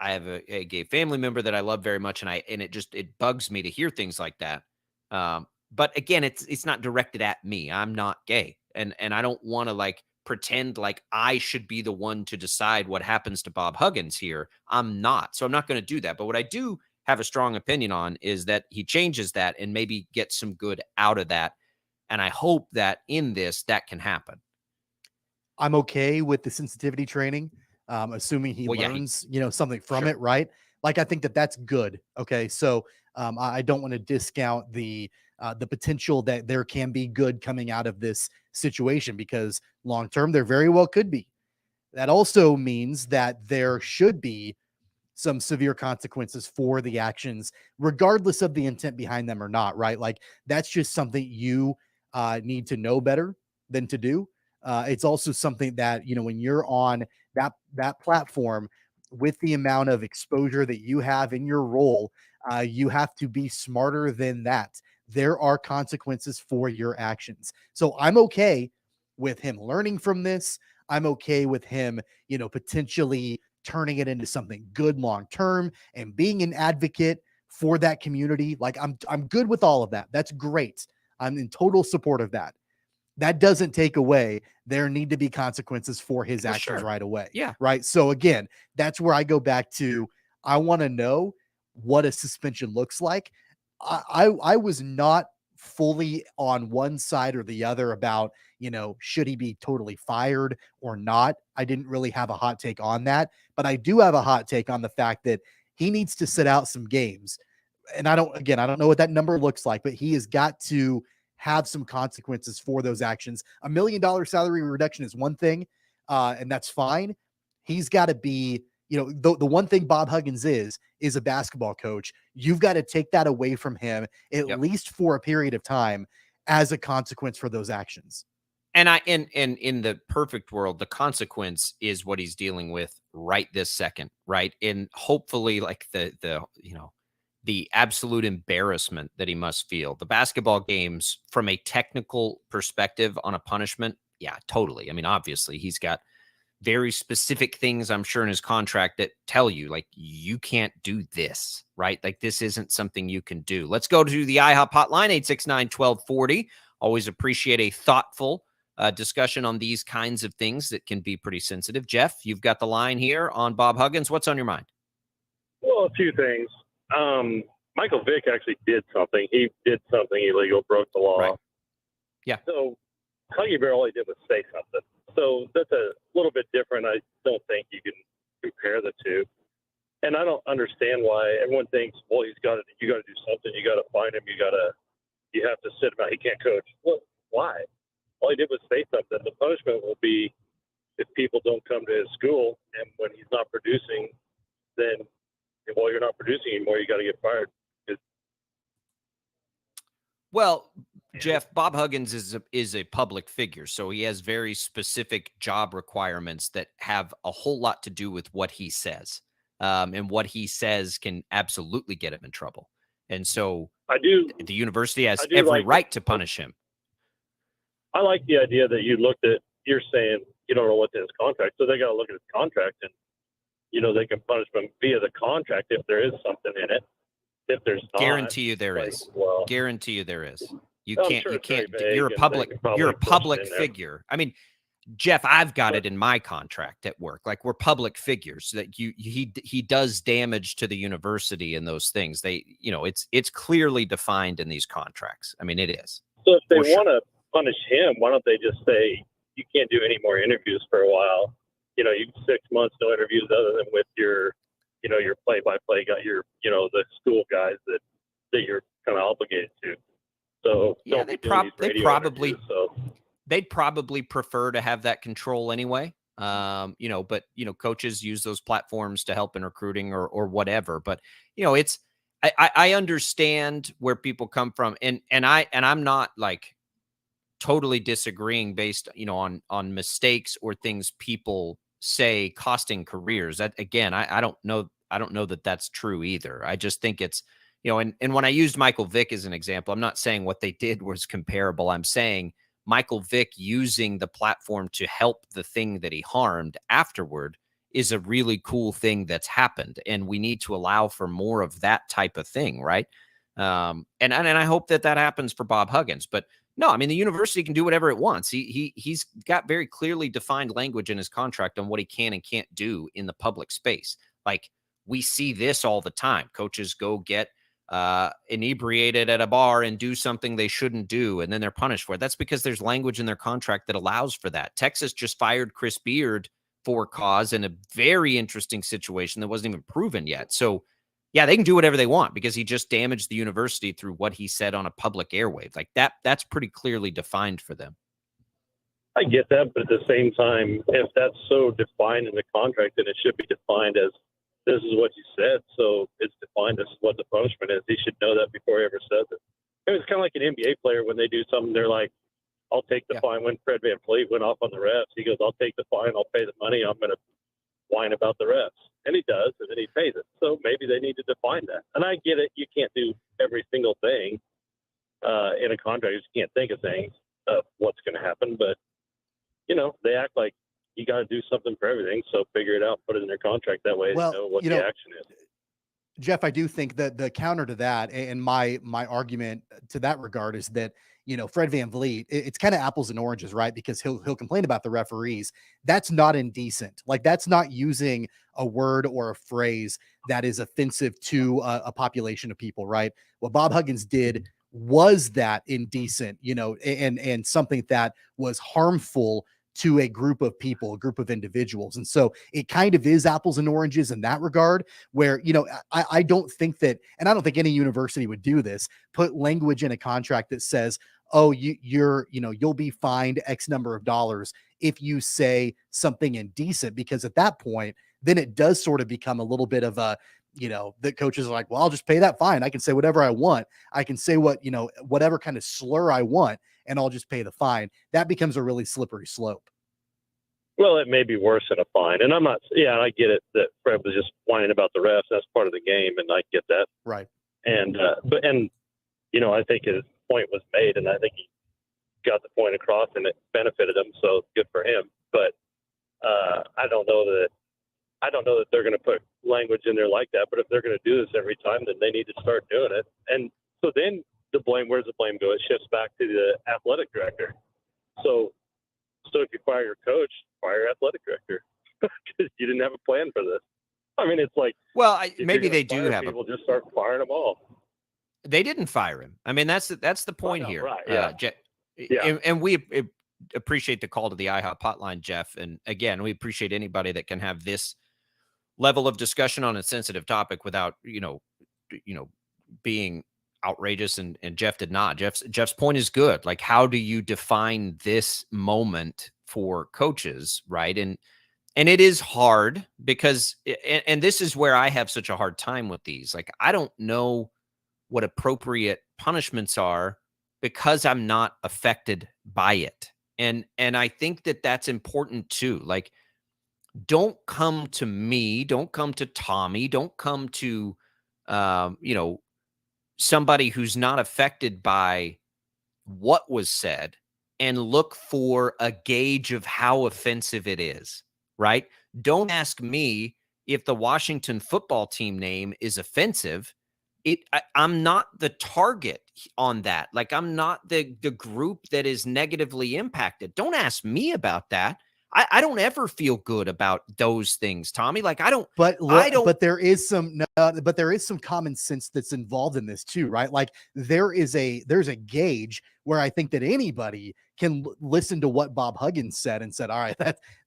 I have a gay family member that I love very much, and it bugs me to hear things like that. But again, it's not directed at me. I'm not gay, and I don't want to like pretend like I should be the one to decide what happens to Bob Huggins here. I'm not, so I'm not going to do that. But what I do have a strong opinion on is that he changes that and maybe gets some good out of that. And I hope that in this that can happen. I'm okay with the sensitivity training, assuming he learns, something from it, right? Like, I think that's good. Okay, so I don't want to discount the potential that there can be good coming out of this situation, because long term there very well could be. That also means that there should be some severe consequences for the actions, regardless of the intent behind them or not, right? Like, that's just something you need to know better than to do. It's also something that, when you're on that platform with the amount of exposure that you have in your role, you have to be smarter than that. There are consequences for your actions. So I'm okay with him learning from this. I'm okay with him, potentially turning it into something good long term and being an advocate for that community. Like, I'm good with all of that. That's great. I'm in total support of that. That doesn't take away there need to be consequences for his actions right away. Yeah. Right. So again, that's where I go back to, I want to know what a suspension looks like. I was not fully on one side or the other about, should he be totally fired or not? I didn't really have a hot take on that, but I do have a hot take on the fact that he needs to sit out some games. And I don't know what that number looks like, but he has got to have some consequences for those actions. $1 million salary reduction is one thing, and that's fine. He's got to be, the one thing Bob Huggins is a basketball coach. You've got to take that away from him, at least for a period of time, as a consequence for those actions. And in the perfect world, the consequence is what he's dealing with right this second, right? And hopefully, like the absolute embarrassment that he must feel. The basketball games, from a technical perspective on a punishment, yeah, totally. I mean, obviously, he's got very specific things, I'm sure, in his contract that tell you, like, you can't do this, right? Like, this isn't something you can do. Let's go to the IHOP hotline, 869-1240. Always appreciate a thoughtful discussion on these kinds of things that can be pretty sensitive. Jeff, you've got the line here on Bob Huggins. What's on your mind? Well, a few things. Michael Vick actually did something. He did something illegal, broke the law. Right. Yeah. So Huggy Bear, all he did was say something. So that's a little bit different. I don't think you can compare the two. And I don't understand why everyone thinks, well, you got to do something. You got to find him. You have to sit him out. He can't coach. Well, why? All he did was say something. The punishment will be if people don't come to his school, and when he's not producing, then, well, you're not producing anymore. You got to get fired. Well, Jeff, Bob Huggins is a public figure, so he has very specific job requirements that have a whole lot to do with what he says, and what he says can absolutely get him in trouble. And so, the university has every right to punish him. I like the idea that you're saying you don't know what's in his contract, so they got to look at his contract, and they can punish him via the contract if there is something in it. If there's not, guarantee you there is. Guarantee you there is. You can't. You're a public figure. I mean, Jeff, I've got it in my contract at work. Like, we're public figures that he does damage to the university and those things. It's clearly defined in these contracts. I mean, it is. So if they want to punish him, why don't they just say you can't do any more interviews for a while? 6 months, no interviews other than with your your play-by-play guy, the school guys that you're kind of obligated to. So yeah, don't be doing these radio interviews, they'd probably prefer to have that control anyway. But coaches use those platforms to help in recruiting or whatever. But it's I understand where people come from, and I'm not like totally disagreeing based on mistakes or things people say costing careers. That again, I don't know that that's true either. I just think it's and when I used Michael Vick as an example, I'm not saying what they did was comparable. I'm saying Michael Vick using the platform to help the thing that he harmed afterward is a really cool thing that's happened, and we need to allow for more of that type of thing, right? And I hope that happens for Bob Huggins. But no, I mean, the university can do whatever it wants. He's got very clearly defined language in his contract on what he can and can't do in the public space. Like, we see this all the time. Coaches go get inebriated at a bar and do something they shouldn't do, and then they're punished for it. That's because there's language in their contract that allows for that. Texas just fired Chris Beard for cause in a very interesting situation that wasn't even proven yet. So yeah, they can do whatever they want because he just damaged the university through what he said on a public airwave. Like that's pretty clearly defined for them. I get that, but at the same time, if that's so defined in the contract, then it should be defined as this is what you said, so it's defined as what the punishment is. He should know that before he ever says it. It was kind of like an NBA player when they do something, they're like, I'll take the fine. When Fred VanVleet went off on the refs, he goes, I'll take the fine, I'll pay the money, I'm going to whine about the refs. And he does, and then he pays it. So maybe they need to define that. And I get it. You can't do every single thing in a contract. You just can't think of things of what's going to happen. But, they act like you got to do something for everything. So figure it out, put it in their contract. That way they know what the action is. Jeff, I do think that the counter to that and my argument to that regard is that, Fred VanVleet, it's kind of apples and oranges, right? Because he'll complain about the referees. That's not indecent. Like, that's not using a word or a phrase that is offensive to a population of people, right? What Bob Huggins did was that indecent, and something that was harmful to a group of people, a group of individuals. And so it kind of is apples and oranges in that regard where, I don't think that, and I don't think any university would do this, put language in a contract that says, oh, you'll be fined X number of dollars if you say something indecent, because at that point, then it does sort of become a little bit of a, the coaches are like, well, I'll just pay that fine. I can say whatever I want. I can say whatever kind of slur I want, and I'll just pay the fine. That becomes a really slippery slope. Well, it may be worse than a fine. And I get it that Fred was just whining about the refs. That's part of the game, and I get that. Right. And, I think his point was made, and I think he got the point across, and it benefited him, so good for him. But I don't know that they're going to put language in there like that. But if they're going to do this every time, then they need to start doing it. And so then where's the blame go? It shifts back to the athletic director. So if you fire your coach, fire your athletic director because you didn't have a plan for this. I mean, it's like, well, maybe they do have people just start firing them all. They didn't fire him. I mean, that's the point here. Right, yeah. And we appreciate the call to the IHOP hotline, Jeff. And again, we appreciate anybody that can have this level of discussion on a sensitive topic without, being outrageous. And Jeff did not. Jeff's point is good. Like, how do you define this moment for coaches, right? And it is hard because, and this is where I have such a hard time with these. Like, I don't know what appropriate punishments are because I'm not affected by it. And I think that that's important too. Like, don't come to me, don't come to Tommy, don't come to, somebody who's not affected by what was said and look for a gauge of how offensive it is, right? Don't ask me if the Washington football team name is offensive. I'm not the target on that. Like, I'm not the group that is negatively impacted. Don't ask me about that. I don't ever feel good about those things, Tommy. Like But there is some common sense that's involved in this too, right? Like there's a gauge where I think that anybody can listen to what Bob Huggins said and said, all right,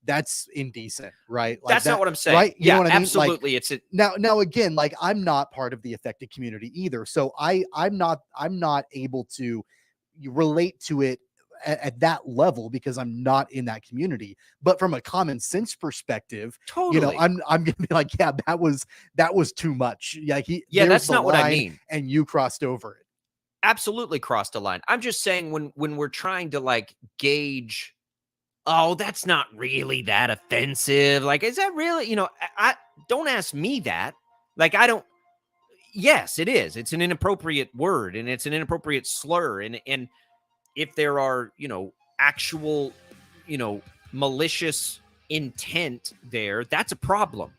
that's indecent, right? Like that's not what I'm saying. Right? You know what I mean? Absolutely. Like, now again, like I'm not part of the affected community either. So I'm not able to relate to it at that level because I'm not in that community. But from a common sense perspective, Totally. I'm gonna be like, yeah, that was too much. Yeah, that's not what I mean. And you crossed over it. Absolutely crossed a line. I'm just saying when we're trying to like gauge, oh, that's not really that offensive. Like, is that really, I don't ask me that. Like, I don't. Yes, it is. It's an inappropriate word and it's an inappropriate slur. And if there are, actual, malicious intent there, that's a problem.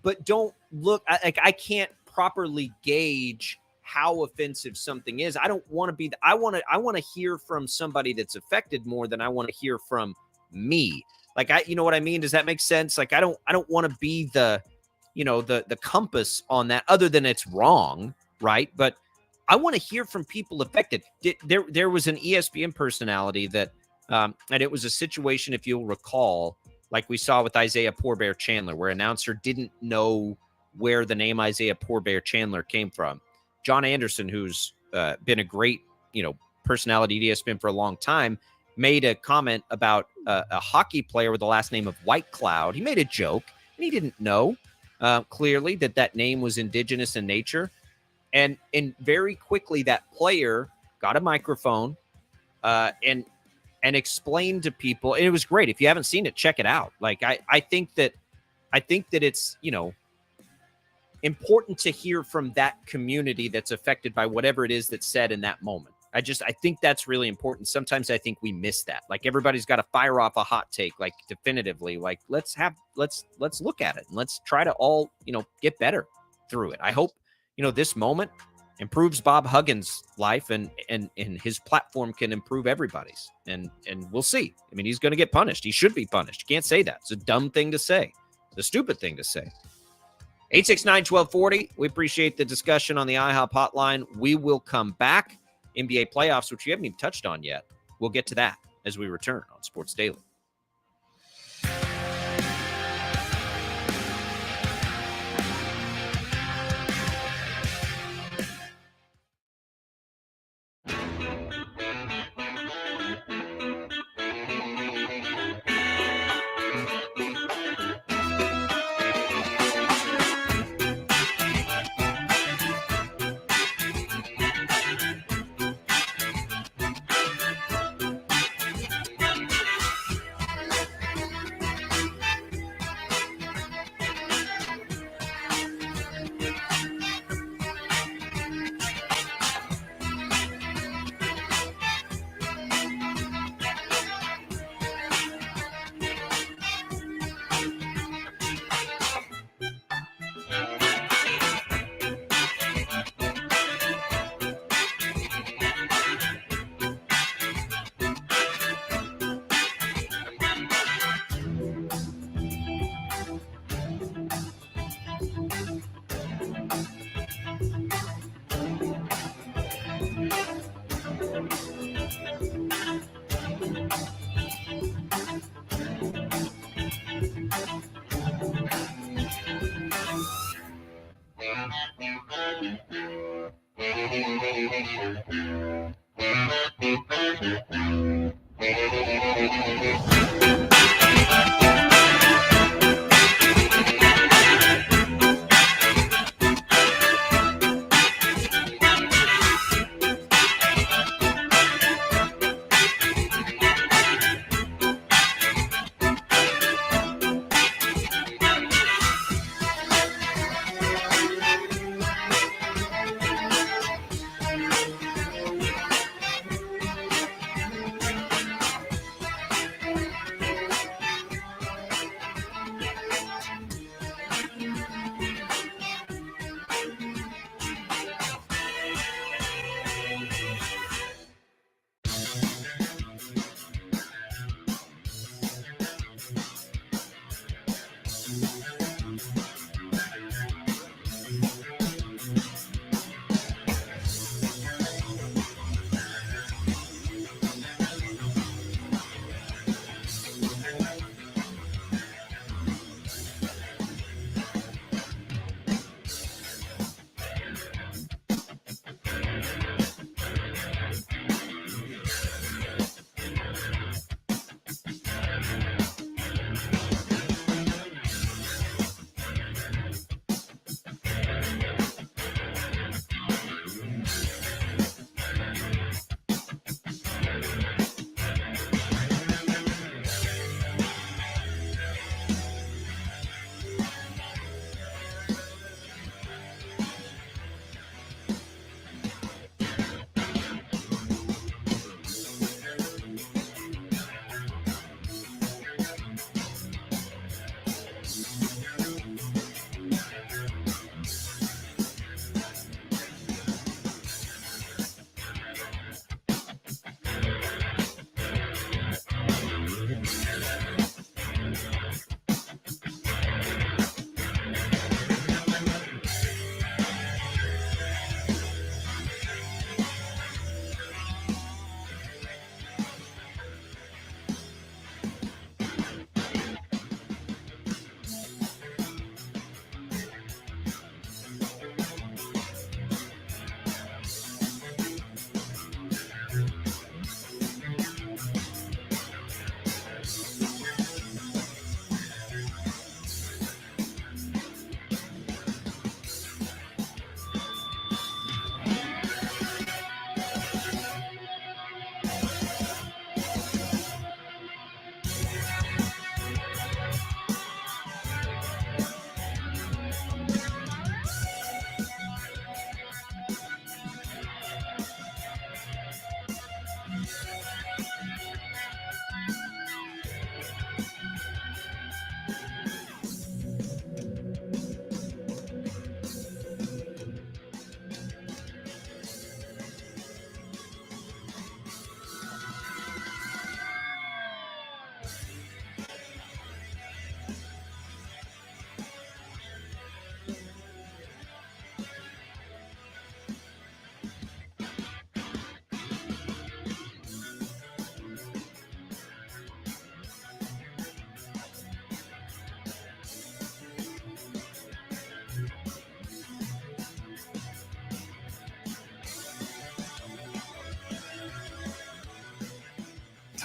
But don't look like I can't properly gauge how offensive something is. I don't want to be. I want to hear from somebody that's affected more than I want to hear from me. Like you know what I mean? Does that make sense? Like I don't want to be the compass on that. Other than it's wrong, right? But I want to hear from people affected. There was an ESPN personality that, and it was a situation, if you'll recall, like we saw with Isaiah Poor Chandler, where announcer didn't know where the name Isaiah Poor Chandler came from. John Anderson, who's been a great, personality at ESPN for a long time, made a comment about a hockey player with the last name of White Cloud. He made a joke, and he didn't know clearly that name was indigenous in nature. And very quickly, that player got a microphone and explained to people. And it was great. If you haven't seen it, check it out. Like I think that it's important to hear from that community that's affected by whatever it is that's said in that moment. I think that's really important. Sometimes I think we miss that. Like everybody's got to fire off a hot take, like definitively. Like let's look at it and let's try to all get better through it. I hope this moment improves Bob Huggins' life and his platform can improve everybody's. And we'll see. I mean, he's going to get punished. He should be punished. You can't say that. It's a dumb thing to say. It's a stupid thing to say. 869-1240. We appreciate the discussion on the IHOP hotline. We will come back. NBA playoffs, which we haven't even touched on yet. We'll get to that as we return on Sports Daily.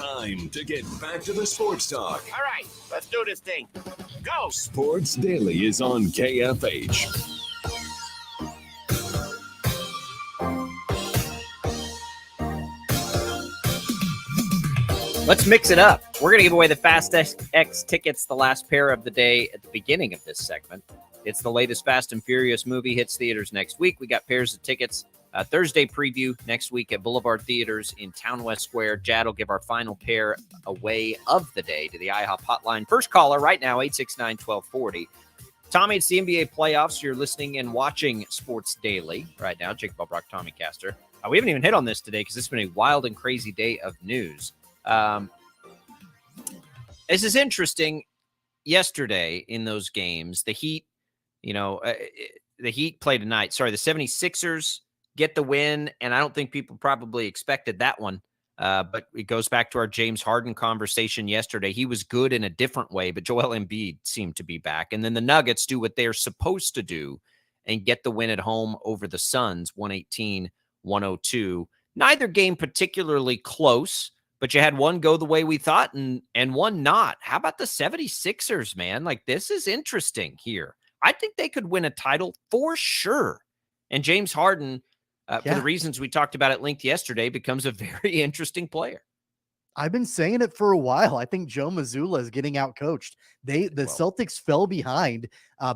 Time to get back to the sports talk. All right, let's do this thing. Go! Sports Daily is on KFH. Let's mix it up. We're going to give away the Fast X tickets, the last pair of the day at the beginning of this segment. It's the latest Fast and Furious movie, hits theaters next week. We got pairs of tickets. Thursday preview next week at Boulevard Theaters in Town West Square. Jad will give our final pair away of the day to the IHOP hotline. First caller right now, 869-1240. Tommy, it's the NBA playoffs. You're listening and watching Sports Daily right now. Jake Albracht, Tommy Castor. We haven't even hit on this today because it's been a wild and crazy day of news. This is interesting. Yesterday in those games, the Heat, the Heat played tonight. Sorry, the 76ers get the win, and I don't think people probably expected that one. But it goes back to our James Harden conversation yesterday. He was good in a different way, but Joel Embiid seemed to be back. And then the Nuggets do what they're supposed to do and get the win at home over the Suns, 118-102. Neither game particularly close, but you had one go the way we thought and one not. How about the 76ers, man? Like, this is interesting here. I think they could win a title for sure. And James Harden, for the reasons we talked about at length yesterday, becomes a very interesting player. I've been saying it for a while. I think Joe Mazzulla is getting outcoached. The Celtics fell behind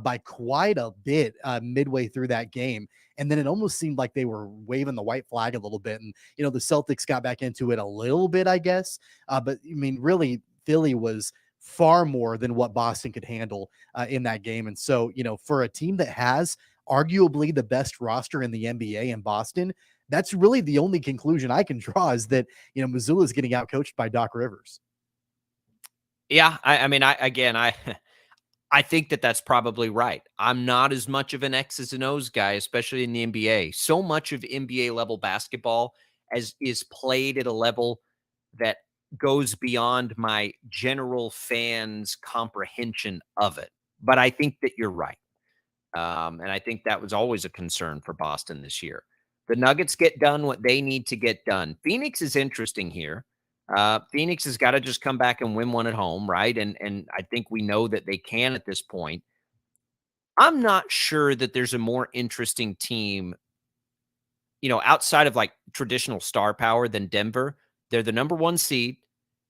by quite a bit midway through that game. And then it almost seemed like they were waving the white flag a little bit. And, the Celtics got back into it a little bit, I guess. But I mean, really, Philly was far more than what Boston could handle in that game. And so, for a team that has arguably the best roster in the NBA in Boston, that's really the only conclusion I can draw is that, Mazzulla is getting outcoached by Doc Rivers. Yeah. I think that's probably right. I'm not as much of an X's and O's guy, especially in the NBA. So much of NBA level basketball is played at a level that goes beyond my general fans' comprehension of it. But I think that you're right. And I think that was always a concern for Boston this year. The Nuggets get done what they need to get done. Phoenix is interesting here. Phoenix has got to just come back and win one at home, right? And I think we know that they can at this point. I'm not sure that there's a more interesting team, outside of like traditional star power than Denver. They're the number one seed.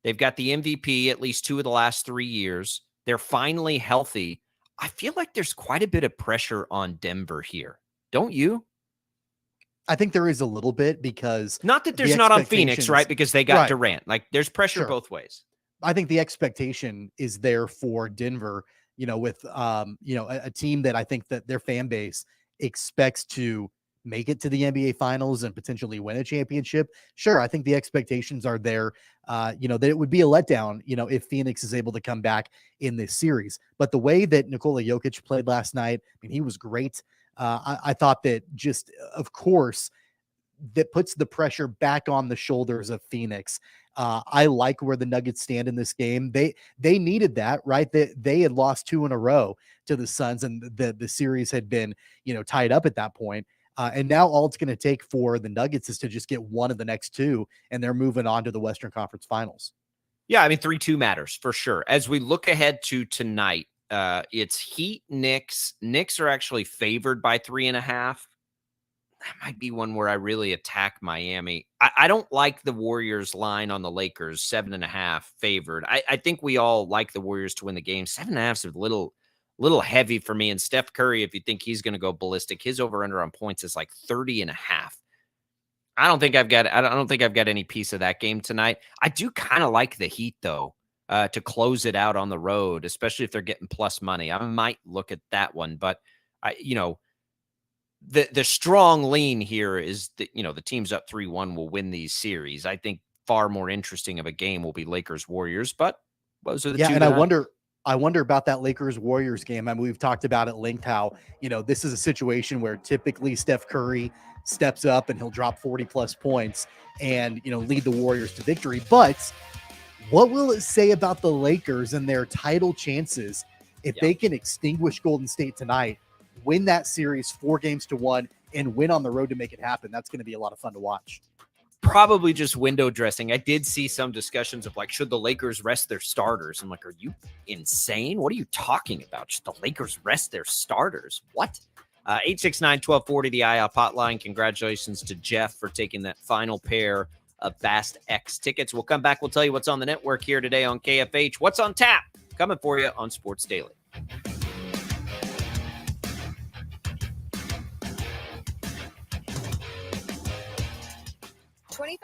They've got the MVP at least 2 of the last 3 years. They're finally healthy. I feel like there's quite a bit of pressure on Denver here. Don't you? I think there is a little bit because not that there's not on Phoenix, right? Because they got Durant. Like, there's pressure both ways. I think the expectation is there for Denver, with a team that I think that their fan base expects to make it to the NBA finals and potentially win a championship. Sure, I think the expectations are there, that it would be a letdown, if Phoenix is able to come back in this series. But the way that Nikola Jokic played last night, I mean, he was great. I thought that just, of course, that puts the pressure back on the shoulders of Phoenix. I like where the Nuggets stand in this game. They needed that, right? They had lost 2 in a row to the Suns, and the series had been, tied up at that point. And now all it's going to take for the Nuggets is to just get one of the next 2, and they're moving on to the Western Conference Finals. Yeah, I mean, 3-2 matters for sure. As we look ahead to tonight, it's Heat, Knicks. Knicks are actually favored by 3.5. That might be one where I really attack Miami. I don't like the Warriors line on the Lakers, 7.5 favored. I think we all like the Warriors to win the game. 7.5 is a little heavy for me. And Steph Curry, if you think he's going to go ballistic, his over-under on points is like 30.5. I don't think I've got any piece of that game tonight. I do kind of like the Heat though, to close it out on the road, especially if they're getting plus money. I might look at that one, but the strong lean here is that, the teams up 3-1 will win these series. I think far more interesting of a game will be Lakers Warriors, but those are the two. And I wonder about that Lakers Warriors game. I mean, we've talked about at length how, this is a situation where typically Steph Curry steps up and he'll drop 40 plus points and, lead the Warriors to victory. But what will it say about the Lakers and their title chances if they can extinguish Golden State tonight, win that series 4-1, and win on the road to make it happen? That's going to be a lot of fun to watch. probably just window dressing. I did see some discussions of like, should the Lakers rest their starters? I'm like, are you insane? What are you talking about? Should the Lakers rest their starters? What? 869-1240, the IOP hotline. Congratulations to Jeff for taking that final pair of Fast X tickets. We'll come back. We'll tell you what's on the network here today on KFH. What's on tap? Coming for you on Sports Daily. $25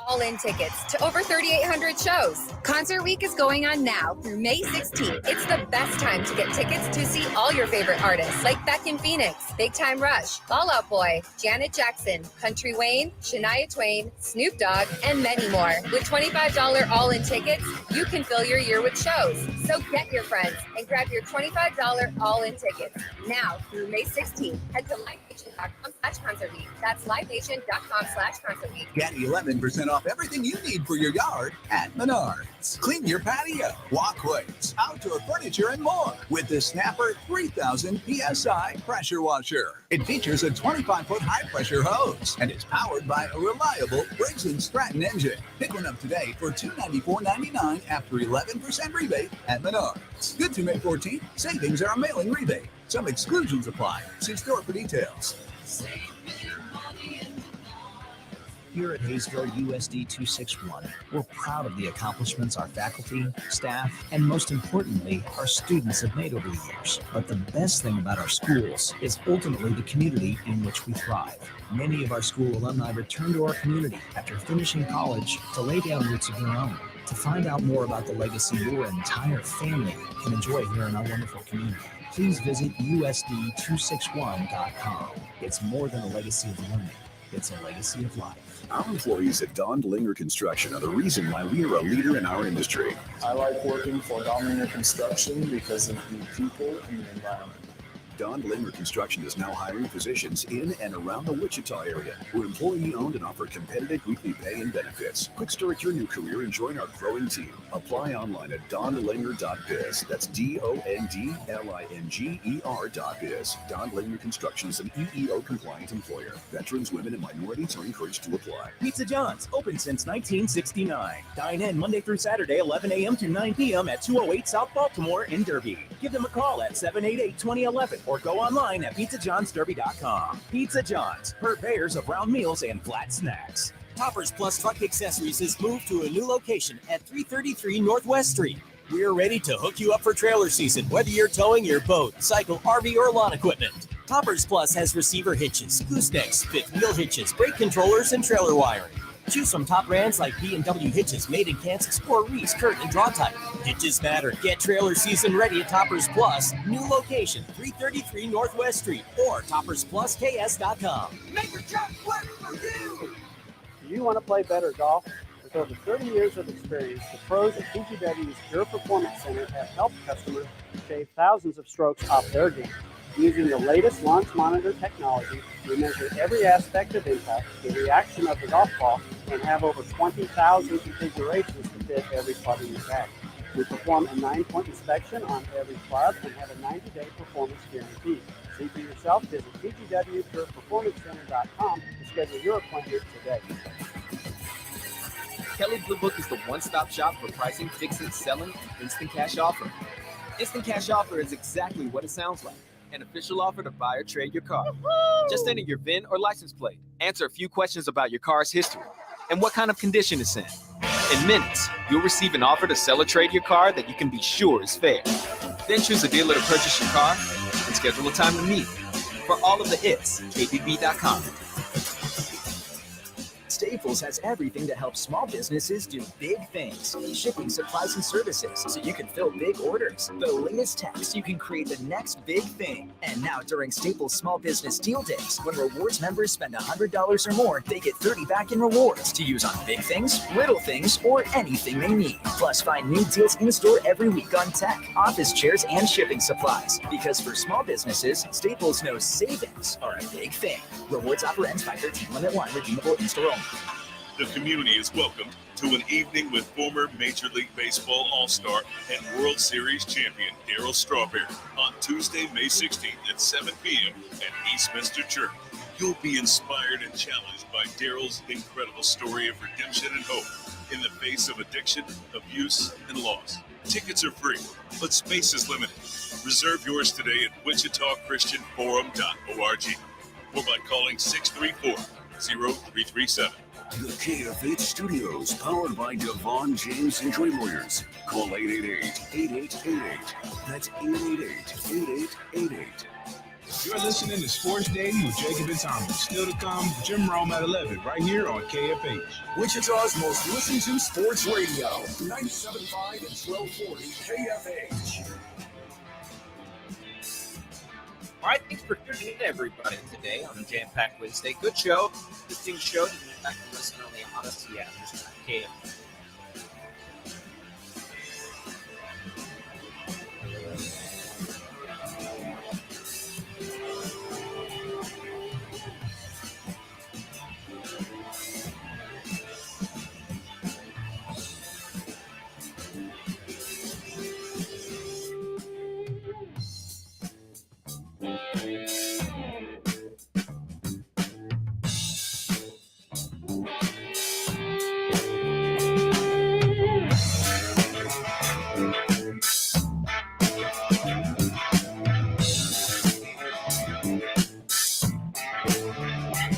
all-in tickets to over 3,800 shows. Concert Week is going on now through May 16th. It's the best time to get tickets to see all your favorite artists like Beck and Phoenix, Big Time Rush, Fall Out Boy, Janet Jackson, Country Wayne, Shania Twain, Snoop Dogg, and many more. With $25 all-in tickets, you can fill your year with shows. So get your friends and grab your $25 all-in tickets now through May 16th. Head to livenation.com/concert week. That's livenation.com/concert week. Get 11% off everything you need for your yard at Menards. Clean your patio, walkways, outdoor furniture, and more with the Snapper 3000 PSI pressure washer. It features a 25-foot high-pressure hose and is powered by a reliable Briggs & Stratton engine. Pick one up today for $294.99 after 11% rebate at Menards. Good to May 14th. Savings are a mailing rebate. Some exclusions apply. See store for details. Here at Hayesville USD 261, we're proud of the accomplishments our faculty, staff, and most importantly, our students have made over the years. But the best thing about our schools is ultimately the community in which we thrive. Many of our school alumni return to our community after finishing college to lay down roots of their own. To find out more about the legacy your entire family can enjoy here in our wonderful community, please visit USD261.com. It's more than a legacy of learning. It's a legacy of life. Our employees at Don Linger Construction are the reason why we are a leader in our industry. I like working for Don Linger Construction because of the people and the environment. Don Linger Construction is now hiring positions in and around the Wichita area. We're employee-owned and offer competitive weekly pay and benefits. Quick start your new career and join our growing team. Apply online at donlinger.biz. That's DONDLINGER.biz. Don Linger Construction is an EEO-compliant employer. Veterans, women, and minorities are encouraged to apply. Pizza John's, open since 1969. Dine in Monday through Saturday, 11 a.m. to 9 p.m. at 208 South Baltimore in Derby. Give them a call at 788-2011 or go online at pizzajohnsderby.com. Pizza John's, purveyors of round meals and flat snacks. Toppers Plus Truck Accessories has moved to a new location at 333 Northwest Street. We're ready to hook you up for trailer season, whether you're towing your boat, cycle, RV, or lawn equipment. Toppers Plus has receiver hitches, goosenecks, fifth wheel hitches, brake controllers, and trailer wiring. Choose from top brands like B&W Hitches, made in Kansas, or Reese, Kurt, and Draw Type. Hitches matter. Get trailer season ready at Toppers Plus. New location, 333 Northwest Street, or toppersplusks.com. Make your truck work for you! Do you want to play better golf? With over 30 years of experience, the pros at PGW's Pure Performance Center have helped customers shave thousands of strokes off their game. Using the latest launch monitor technology, we measure every aspect of impact, the reaction of the golf ball, and have over 20,000 configurations to fit every club in your bag. We perform a 9-point inspection on every club and have a 90-day performance guarantee. See for yourself, visit PGWPurePerformanceCenter.com to schedule your appointment today. Kelly Blue Book is the one-stop shop for pricing, fixing, selling, and instant cash offer. Instant cash offer is exactly what it sounds like. An official offer to buy or trade your car. Woo-hoo! Just enter your VIN or license plate. Answer a few questions about your car's history and what kind of condition it's in. In minutes, you'll receive an offer to sell or trade your car that you can be sure is fair. Then choose a dealer to purchase your car and schedule a time to meet. For all of the hits, KBB.com. Staples has everything to help small businesses do big things. Shipping supplies and services so you can fill big orders. The latest tech so you can create the next big thing. And now during Staples Small Business Deal Days, when rewards members spend $100 or more, they get $30 back in rewards to use on big things, little things, or anything they need. Plus, find new deals in store every week on tech, office chairs, and shipping supplies. Because for small businesses, Staples knows savings are a big thing. Rewards offer ends 5/13. Limit 1. Redeemable in-store only. The community is welcomed to an evening with former Major League Baseball All-Star and World Series champion Darryl Strawberry on Tuesday, May 16th at 7 p.m. at Eastminster Church. You'll be inspired and challenged by Daryl's incredible story of redemption and hope in the face of addiction, abuse, and loss. Tickets are free, but space is limited. Reserve yours today at wichitachristianforum.org or by calling 634-0337. The KFH Studios, powered by Devon James Injury Lawyers. Call 888-8888. That's 888-8888. You're listening to Sports Daily with Jacob and Tommy. Still to come, Jim Rome at 11, right here on KFH. Wichita's most listened to sports radio. 97.5 and 1240 KFH. All right, thanks for tuning in, everybody, today on a jam-packed Wednesday. Good show, interesting show. You can back and listen on the Odyssey app. KFH.